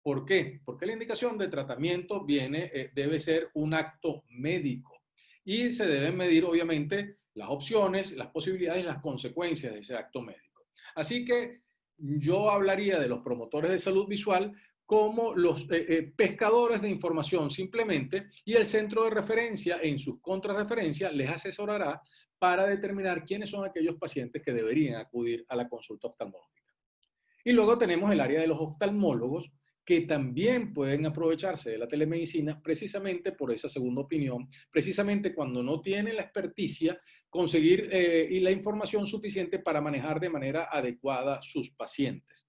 ¿Por qué? Porque la indicación de tratamiento debe ser un acto médico y se deben medir, obviamente, las opciones, las posibilidades y las consecuencias de ese acto médico. Así que yo hablaría de los promotores de salud visual como los pescadores de información simplemente, y el centro de referencia en sus contrarreferencias les asesorará para determinar quiénes son aquellos pacientes que deberían acudir a la consulta oftalmológica. Y luego tenemos el área de los oftalmólogos, que también pueden aprovecharse de la telemedicina precisamente por esa segunda opinión, precisamente cuando no tienen la experticia, conseguir y la información suficiente para manejar de manera adecuada sus pacientes.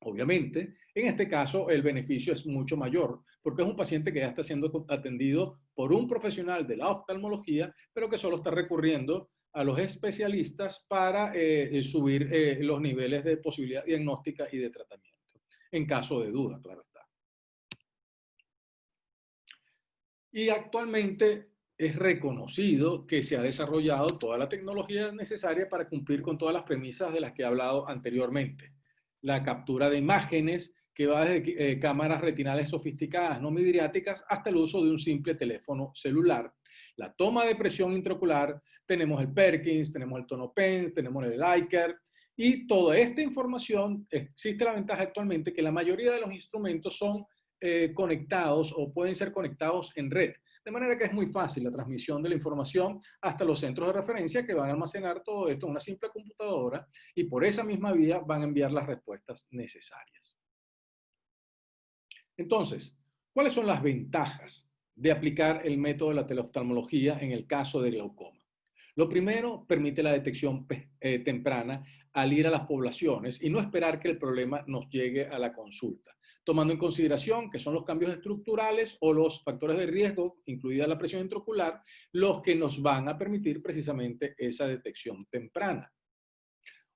Obviamente, en este caso el beneficio es mucho mayor, porque es un paciente que ya está siendo atendido por un profesional de la oftalmología, pero que solo está recurriendo a los especialistas para subir los niveles de posibilidad diagnóstica y de tratamiento, en caso de duda, claro está. Y actualmente es reconocido que se ha desarrollado toda la tecnología necesaria para cumplir con todas las premisas de las que he hablado anteriormente. La captura de imágenes, que va desde cámaras retinales sofisticadas no midriáticas hasta el uso de un simple teléfono celular. La toma de presión intraocular, tenemos el Perkins, tenemos el TonoPens, tenemos el Leica, y toda esta información, existe la ventaja actualmente que la mayoría de los instrumentos son conectados o pueden ser conectados en red. De manera que es muy fácil la transmisión de la información hasta los centros de referencia, que van a almacenar todo esto en una simple computadora y por esa misma vía van a enviar las respuestas necesarias. Entonces, ¿cuáles son las ventajas de aplicar el método de la teleoftalmología en el caso de glaucoma? Lo primero, permite la detección temprana al ir a las poblaciones y no esperar que el problema nos llegue a la consulta, tomando en consideración que son los cambios estructurales o los factores de riesgo, incluida la presión intraocular, los que nos van a permitir precisamente esa detección temprana.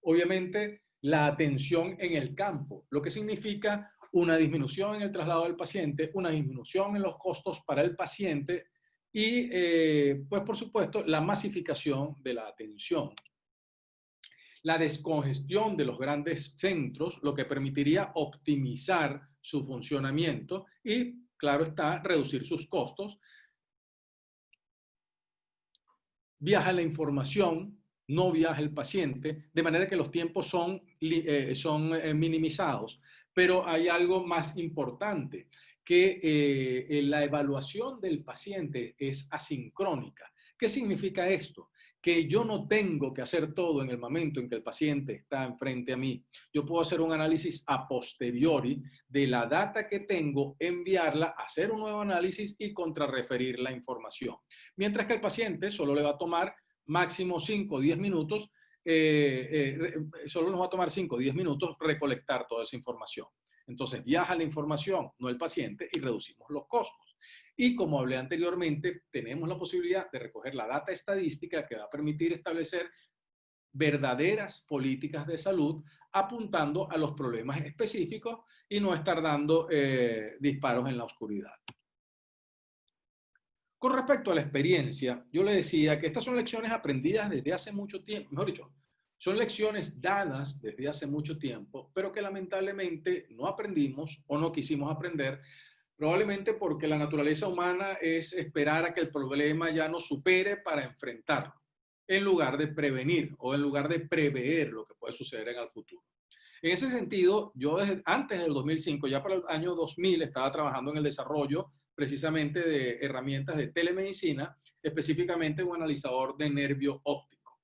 Obviamente, la atención en el campo, lo que significa una disminución en el traslado del paciente, una disminución en los costos para el paciente y, pues por supuesto, la masificación de la atención. La descongestión de los grandes centros, lo que permitiría optimizar su funcionamiento y, claro está, reducir sus costos. Viaja la información, no viaja el paciente, de manera que los tiempos son minimizados. Pero hay algo más importante, que la evaluación del paciente es asincrónica. ¿Qué significa esto? Que yo no tengo que hacer todo en el momento en que el paciente está enfrente a mí. Yo puedo hacer un análisis a posteriori de la data que tengo, enviarla, hacer un nuevo análisis y contrarreferir la información. Mientras que el paciente solo le va a tomar máximo 5 o 10 minutos, solo nos va a tomar 5 o 10 minutos recolectar toda esa información. Entonces viaja la información, no el paciente, y reducimos los costos. Y como hablé anteriormente, tenemos la posibilidad de recoger la data estadística que va a permitir establecer verdaderas políticas de salud apuntando a los problemas específicos y no estar dando disparos en la oscuridad. Con respecto a la experiencia, yo le decía que estas son lecciones aprendidas desde hace mucho tiempo, mejor dicho, son lecciones dadas desde hace mucho tiempo, pero que lamentablemente no aprendimos o no quisimos aprender, probablemente porque la naturaleza humana es esperar a que el problema ya nos supere para enfrentarlo, en lugar de prevenir o en lugar de prever lo que puede suceder en el futuro. En ese sentido, yo desde antes del 2005, ya para el año 2000, estaba trabajando en el desarrollo precisamente de herramientas de telemedicina, específicamente un analizador de nervio óptico,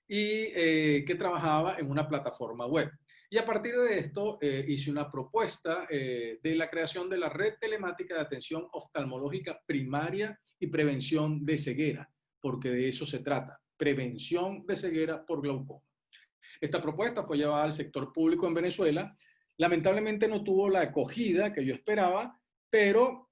y que trabajaba en una plataforma web. Y a partir de esto hice una propuesta de la creación de la red telemática de atención oftalmológica primaria y prevención de ceguera, porque de eso se trata, prevención de ceguera por glaucoma. Esta propuesta fue llevada al sector público en Venezuela. Lamentablemente no tuvo la acogida que yo esperaba, pero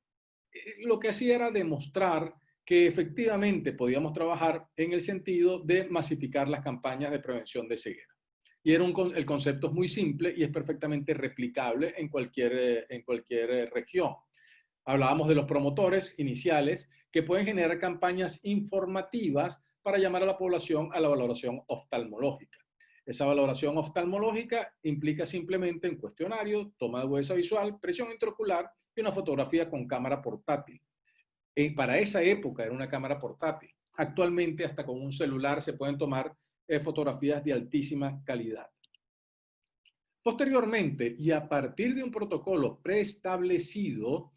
lo que hacía era demostrar que efectivamente podíamos trabajar en el sentido de masificar las campañas de prevención de ceguera. Y era el concepto es muy simple y es perfectamente replicable en cualquier región. Hablábamos de los promotores iniciales que pueden generar campañas informativas para llamar a la población a la valoración oftalmológica. Esa valoración oftalmológica implica simplemente un cuestionario, toma de huella visual, presión intraocular y una fotografía con cámara portátil. Para esa época era una cámara portátil. Actualmente hasta con un celular se pueden tomar fotografías de altísima calidad. Posteriormente, y a partir de un protocolo preestablecido,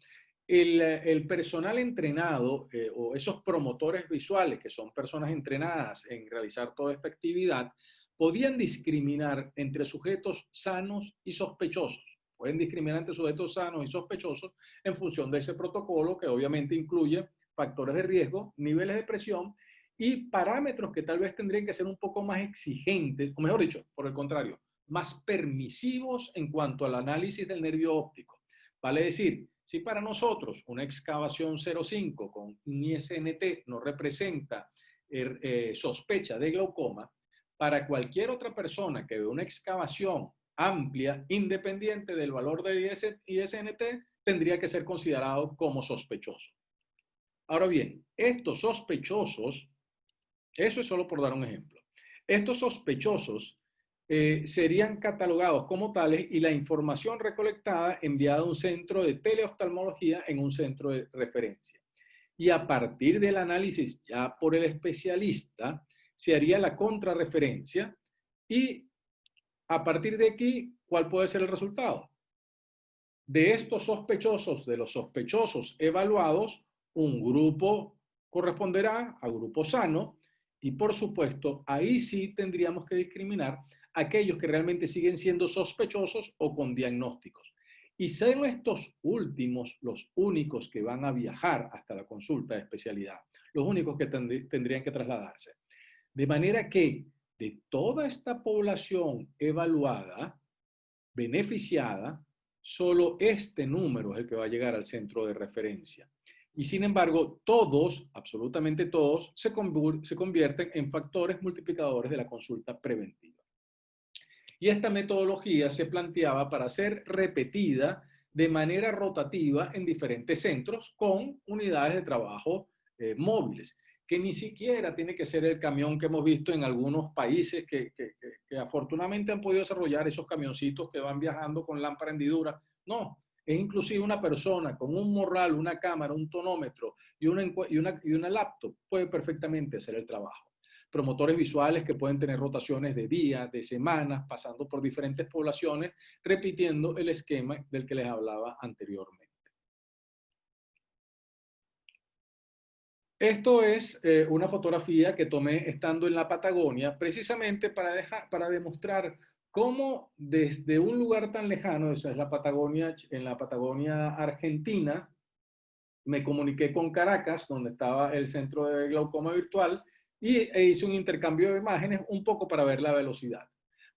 el personal entrenado o esos promotores visuales, que son personas entrenadas en realizar toda esta actividad, podían discriminar entre sujetos sanos y sospechosos. Pueden discriminar entre sujetos sanos y sospechosos en función de ese protocolo, que obviamente incluye factores de riesgo, niveles de presión y parámetros que tal vez tendrían que ser un poco más exigentes, o mejor dicho, por el contrario, más permisivos en cuanto al análisis del nervio óptico. Vale decir, si para nosotros una excavación 0,5 con un ISNT nos representa sospecha de glaucoma, para cualquier otra persona que vea una excavación amplia, independiente del valor del ISNT, tendría que ser considerado como sospechoso. Ahora bien, estos sospechosos, eso es solo por dar un ejemplo, estos sospechosos serían catalogados como tales y la información recolectada enviada a un centro de teleoftalmología en un centro de referencia. Y a partir del análisis ya por el especialista, se haría la contrarreferencia y a partir de aquí, ¿cuál puede ser el resultado? De estos sospechosos, de los sospechosos evaluados, un grupo corresponderá a grupo sano y por supuesto ahí sí tendríamos que discriminar aquellos que realmente siguen siendo sospechosos o con diagnósticos. Y son estos últimos los únicos que van a viajar hasta la consulta de especialidad, los únicos que tendrían que trasladarse. De manera que de toda esta población evaluada, beneficiada, solo este número es el que va a llegar al centro de referencia. Y sin embargo, todos, absolutamente todos, se convierten en factores multiplicadores de la consulta preventiva. Y esta metodología se planteaba para ser repetida de manera rotativa en diferentes centros con unidades de trabajo móviles, que ni siquiera tiene que ser el camión que hemos visto en algunos países que afortunadamente han podido desarrollar esos camioncitos que van viajando con lámpara hendidura. No, es inclusive una persona con un morral, una cámara, un tonómetro y una laptop puede perfectamente hacer el trabajo. Promotores visuales que pueden tener rotaciones de días, de semanas, pasando por diferentes poblaciones, repitiendo el esquema del que les hablaba anteriormente. Esto es una fotografía que tomé estando en la Patagonia, precisamente para demostrar cómo desde un lugar tan lejano, esa es la Patagonia, en la Patagonia Argentina, me comuniqué con Caracas, donde estaba el centro de glaucoma virtual, e hice un intercambio de imágenes un poco para ver la velocidad.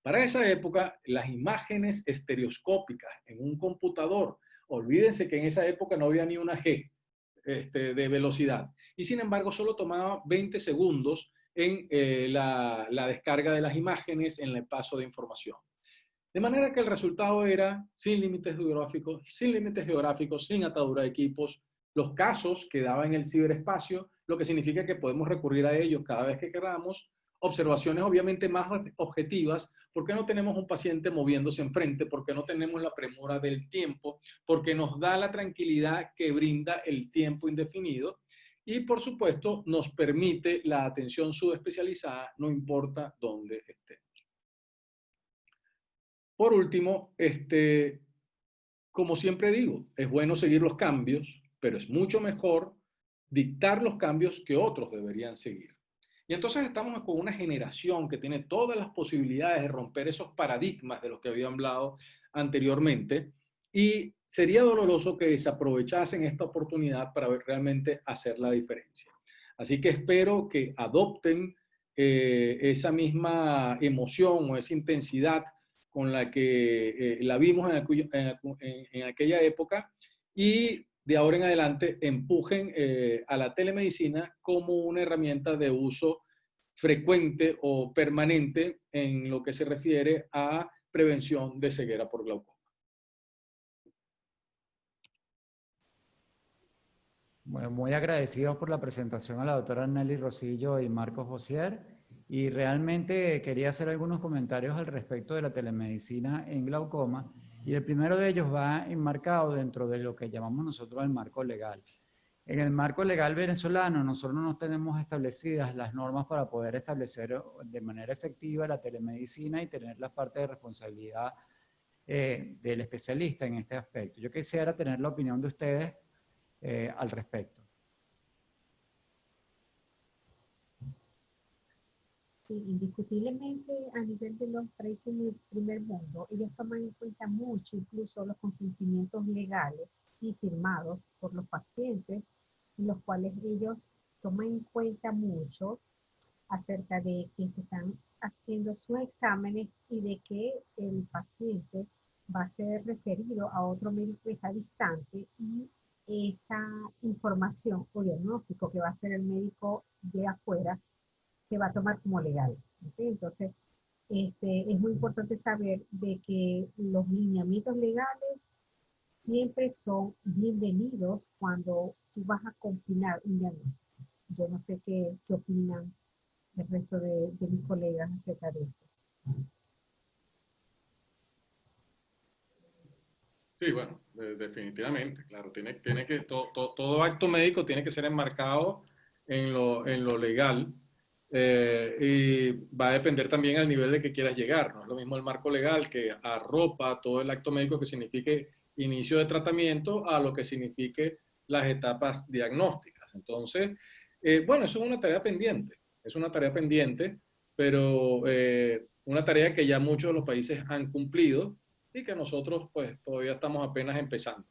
Para esa época, las imágenes estereoscópicas en un computador, olvídense que en esa época no había ni una G de velocidad. Y sin embargo, solo tomaba 20 segundos en la descarga de las imágenes, en el paso de información. De manera que el resultado era sin límites geográficos, sin atadura de equipos, los casos quedaban en el ciberespacio, lo que significa que podemos recurrir a ellos cada vez que queramos, observaciones obviamente más objetivas, porque no tenemos un paciente moviéndose enfrente, porque no tenemos la premura del tiempo, porque nos da la tranquilidad que brinda el tiempo indefinido y por supuesto nos permite la atención subespecializada, no importa dónde esté. Por último, como siempre digo, es bueno seguir los cambios, pero es mucho mejor dictar los cambios que otros deberían seguir. Y entonces estamos con una generación que tiene todas las posibilidades de romper esos paradigmas de los que había hablado anteriormente, y sería doloroso que desaprovechasen esta oportunidad para realmente hacer la diferencia. Así que espero que adopten esa misma emoción o esa intensidad con la que la vimos en aquella época, y de ahora en adelante empujen a la telemedicina como una herramienta de uso frecuente o permanente en lo que se refiere a prevención de ceguera por glaucoma. Bueno, muy agradecidos por la presentación a la doctora Nelly Rosillo y Marcos Josier. Y realmente quería hacer algunos comentarios al respecto de la telemedicina en glaucoma. Y el primero de ellos va enmarcado dentro de lo que llamamos nosotros el marco legal. En el marco legal venezolano, nosotros no tenemos establecidas las normas para poder establecer de manera efectiva la telemedicina y tener la parte de responsabilidad del especialista en este aspecto. Yo quisiera tener la opinión de ustedes al respecto. Sí, indiscutiblemente a nivel de los países del primer mundo, ellos toman en cuenta mucho incluso los consentimientos legales y firmados por los pacientes, en los cuales ellos toman en cuenta mucho acerca de que se están haciendo sus exámenes y de que el paciente va a ser referido a otro médico que está distante, y esa información o diagnóstico que va a hacer el médico de afuera se va a tomar como legal. ¿Okay? Entonces, es muy importante saber de que los lineamientos legales siempre son bienvenidos cuando tú vas a compilar un diagnóstico. Yo no sé qué opinan el resto de mis colegas acerca de esto. Sí, bueno, definitivamente, claro, todo acto médico tiene que ser enmarcado en lo legal, y va a depender también al nivel de que quieras llegar. No es lo mismo el marco legal que arropa todo el acto médico que signifique inicio de tratamiento a lo que signifique las etapas diagnósticas. Entonces, bueno, eso es una tarea pendiente, pero una tarea que ya muchos de los países han cumplido y que nosotros pues todavía estamos apenas empezando.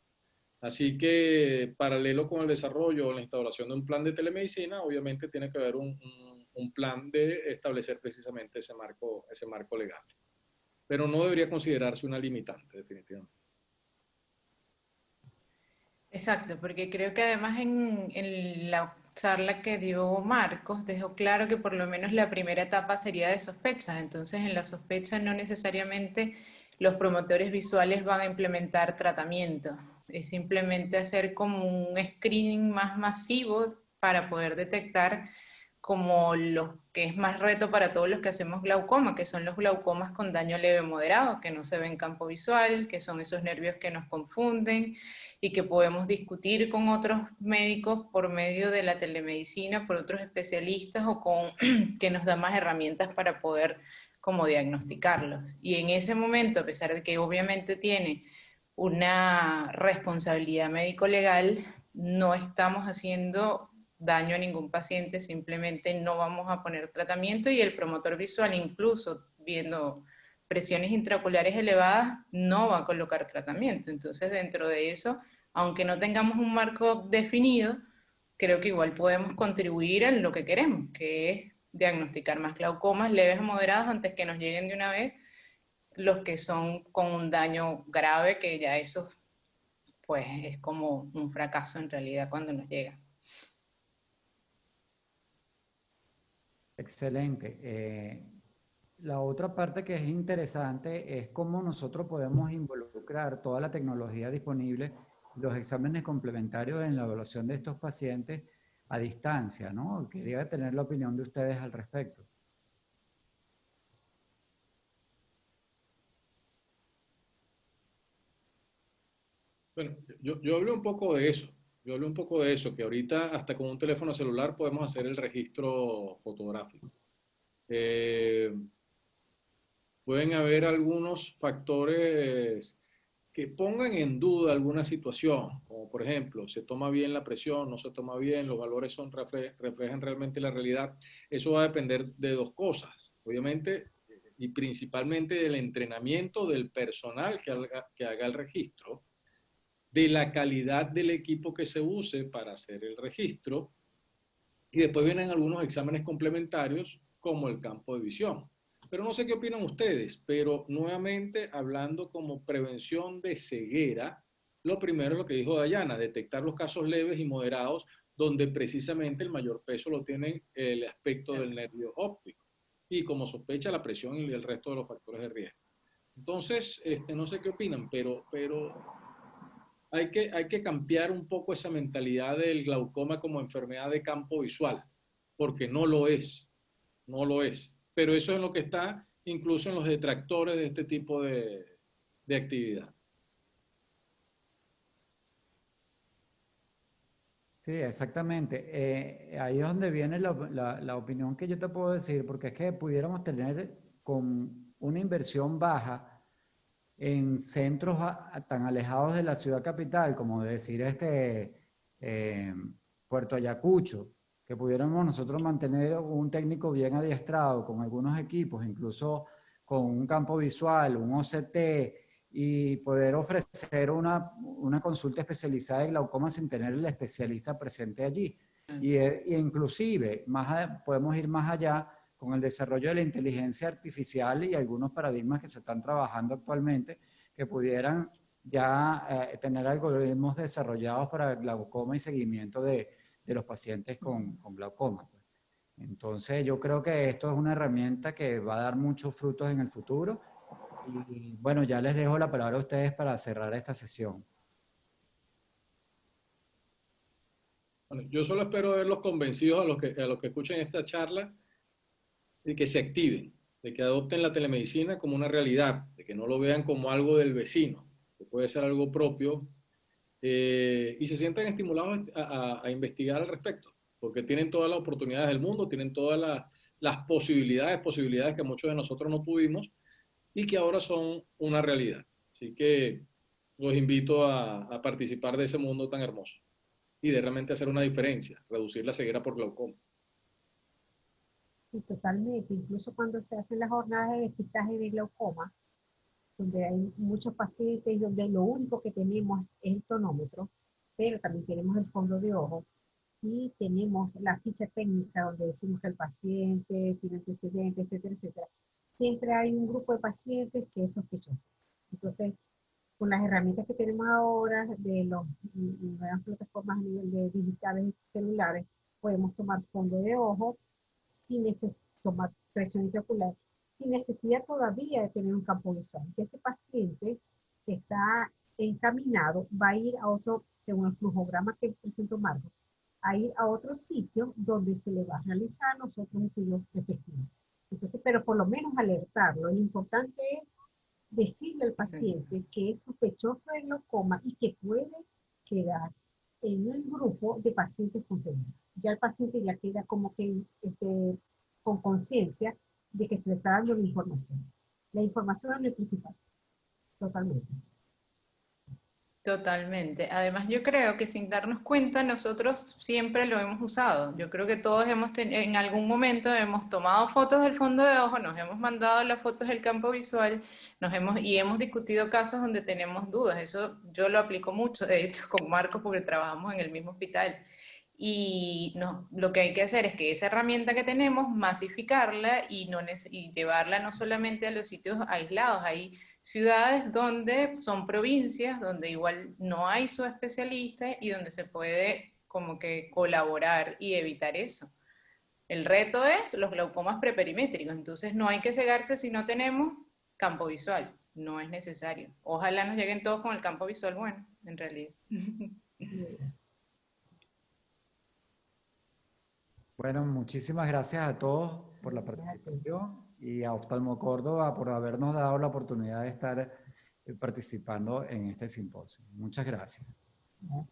Así que paralelo con el desarrollo o la instauración de un plan de telemedicina, obviamente tiene que haber un plan de establecer precisamente ese marco legal. Pero no debería considerarse una limitante, definitivamente. Exacto, porque creo que además en la charla que dio Marcos dejó claro que por lo menos la primera etapa sería de sospechas. Entonces, en la sospecha no necesariamente los promotores visuales van a implementar tratamiento. Es simplemente hacer como un screening más masivo para poder detectar como lo que es más reto para todos los que hacemos glaucoma, que son los glaucomas con daño leve moderado, que no se ve en campo visual, que son esos nervios que nos confunden y que podemos discutir con otros médicos por medio de la telemedicina, por otros especialistas o con que nos da más herramientas para poder como diagnosticarlos. Y en ese momento, a pesar de que obviamente tiene una responsabilidad médico-legal, no estamos haciendo daño a ningún paciente, simplemente no vamos a poner tratamiento, y el promotor visual, incluso viendo presiones intraoculares elevadas, no va a colocar tratamiento. Entonces, dentro de eso, aunque no tengamos un marco definido, creo que igual podemos contribuir en lo que queremos, que es diagnosticar más glaucomas leves o moderados antes que nos lleguen de una vez los que son con un daño grave, que ya eso pues es como un fracaso en realidad cuando nos llega. Excelente. La otra parte que es interesante es cómo nosotros podemos involucrar toda la tecnología disponible, los exámenes complementarios en la evaluación de estos pacientes a distancia, ¿no? Quería tener la opinión de ustedes al respecto. Bueno, yo hablé un poco de eso. Yo hablé un poco de eso, que ahorita hasta con un teléfono celular podemos hacer el registro fotográfico. Eh, Pueden haber algunos factores que pongan en duda alguna situación, como por ejemplo, se toma bien la presión, no se toma bien, los valores reflejan realmente la realidad. Eso va a depender de dos cosas, obviamente, y principalmente del entrenamiento del personal que haga el registro, de la calidad del equipo que se use para hacer el registro, y después vienen algunos exámenes complementarios como el campo de visión. Pero no sé qué opinan ustedes, pero nuevamente hablando como prevención de ceguera, lo primero es lo que dijo Dayana, detectar los casos leves y moderados donde precisamente el mayor peso lo tiene el aspecto del nervio óptico y como sospecha la presión y el resto de los factores de riesgo. Entonces, no sé qué opinan, pero hay que cambiar un poco esa mentalidad del glaucoma como enfermedad de campo visual, porque no lo es, no lo es. Pero eso es lo que está incluso en los detractores de este tipo de actividad. Sí, exactamente. Ahí es donde viene la opinión que yo te puedo decir, porque es que pudiéramos tener con una inversión baja en centros tan alejados de la ciudad capital, como decir eh, Puerto Ayacucho, que pudiéramos nosotros mantener un técnico bien adiestrado con algunos equipos, incluso con un campo visual, un OCT, y poder ofrecer una consulta especializada de glaucoma sin tener el especialista presente allí. Y inclusive podemos ir más allá con el desarrollo de la inteligencia artificial y algunos paradigmas que se están trabajando actualmente que pudieran ya tener algoritmos desarrollados para glaucoma y seguimiento de los pacientes con glaucoma. Pues. Entonces yo creo que esto es una herramienta que va a dar muchos frutos en el futuro y bueno, ya les dejo la palabra a ustedes para cerrar esta sesión. Bueno, yo solo espero verlos convencidos a los que escuchen esta charla de que se activen, de que adopten la telemedicina como una realidad, de que no lo vean como algo del vecino, que puede ser algo propio, y se sientan estimulados a investigar al respecto, porque tienen todas las oportunidades del mundo, tienen todas las posibilidades que muchos de nosotros no tuvimos y que ahora son una realidad. Así que los invito a participar de ese mundo tan hermoso y de realmente hacer una diferencia, reducir la ceguera por glaucoma. Y totalmente, incluso cuando se hacen las jornadas de despistaje de glaucoma, donde hay muchos pacientes y donde lo único que tenemos es el tonómetro, pero también tenemos el fondo de ojo y tenemos la ficha técnica donde decimos que el paciente tiene antecedentes, etcétera, etcétera. Siempre hay un grupo de pacientes que es sospechoso. Entonces, con las herramientas que tenemos ahora de las nuevas plataformas a nivel de digitales y celulares, podemos tomar fondo de ojo sin tomar presión intraocular, sin necesidad todavía de tener un campo visual. Que ese paciente que está encaminado va a ir a otro, según el flujograma que presentó Marcos, a ir a otro sitio donde se le va a realizar los otros estudios respectivos. Entonces, pero por lo menos alertarlo. Lo importante es decirle al paciente que es sospechoso de glaucoma y que puede quedar en el grupo de pacientes con ceguera. Ya el paciente ya queda como que con conciencia de que se le está dando la información. La información es lo principal, totalmente. Totalmente. Además, yo creo que sin darnos cuenta, nosotros siempre lo hemos usado. Yo creo que todos en algún momento hemos tomado fotos del fondo de ojo, nos hemos mandado las fotos del campo visual, y hemos discutido casos donde tenemos dudas. Eso yo lo aplico mucho, de hecho, con Marcos, porque trabajamos en el mismo hospital. Y no, lo que hay que hacer es que esa herramienta que tenemos, masificarla y llevarla no solamente a los sitios aislados. Hay ciudades donde son provincias, donde igual no hay subespecialistas y donde se puede como que colaborar y evitar eso. El reto es los glaucomas preperimétricos, entonces no hay que cegarse si no tenemos campo visual, no es necesario. Ojalá nos lleguen todos con el campo visual bueno, en realidad. Bueno, muchísimas gracias a todos por la participación y a Oftalmo Córdoba por habernos dado la oportunidad de estar participando en este simposio. Muchas gracias.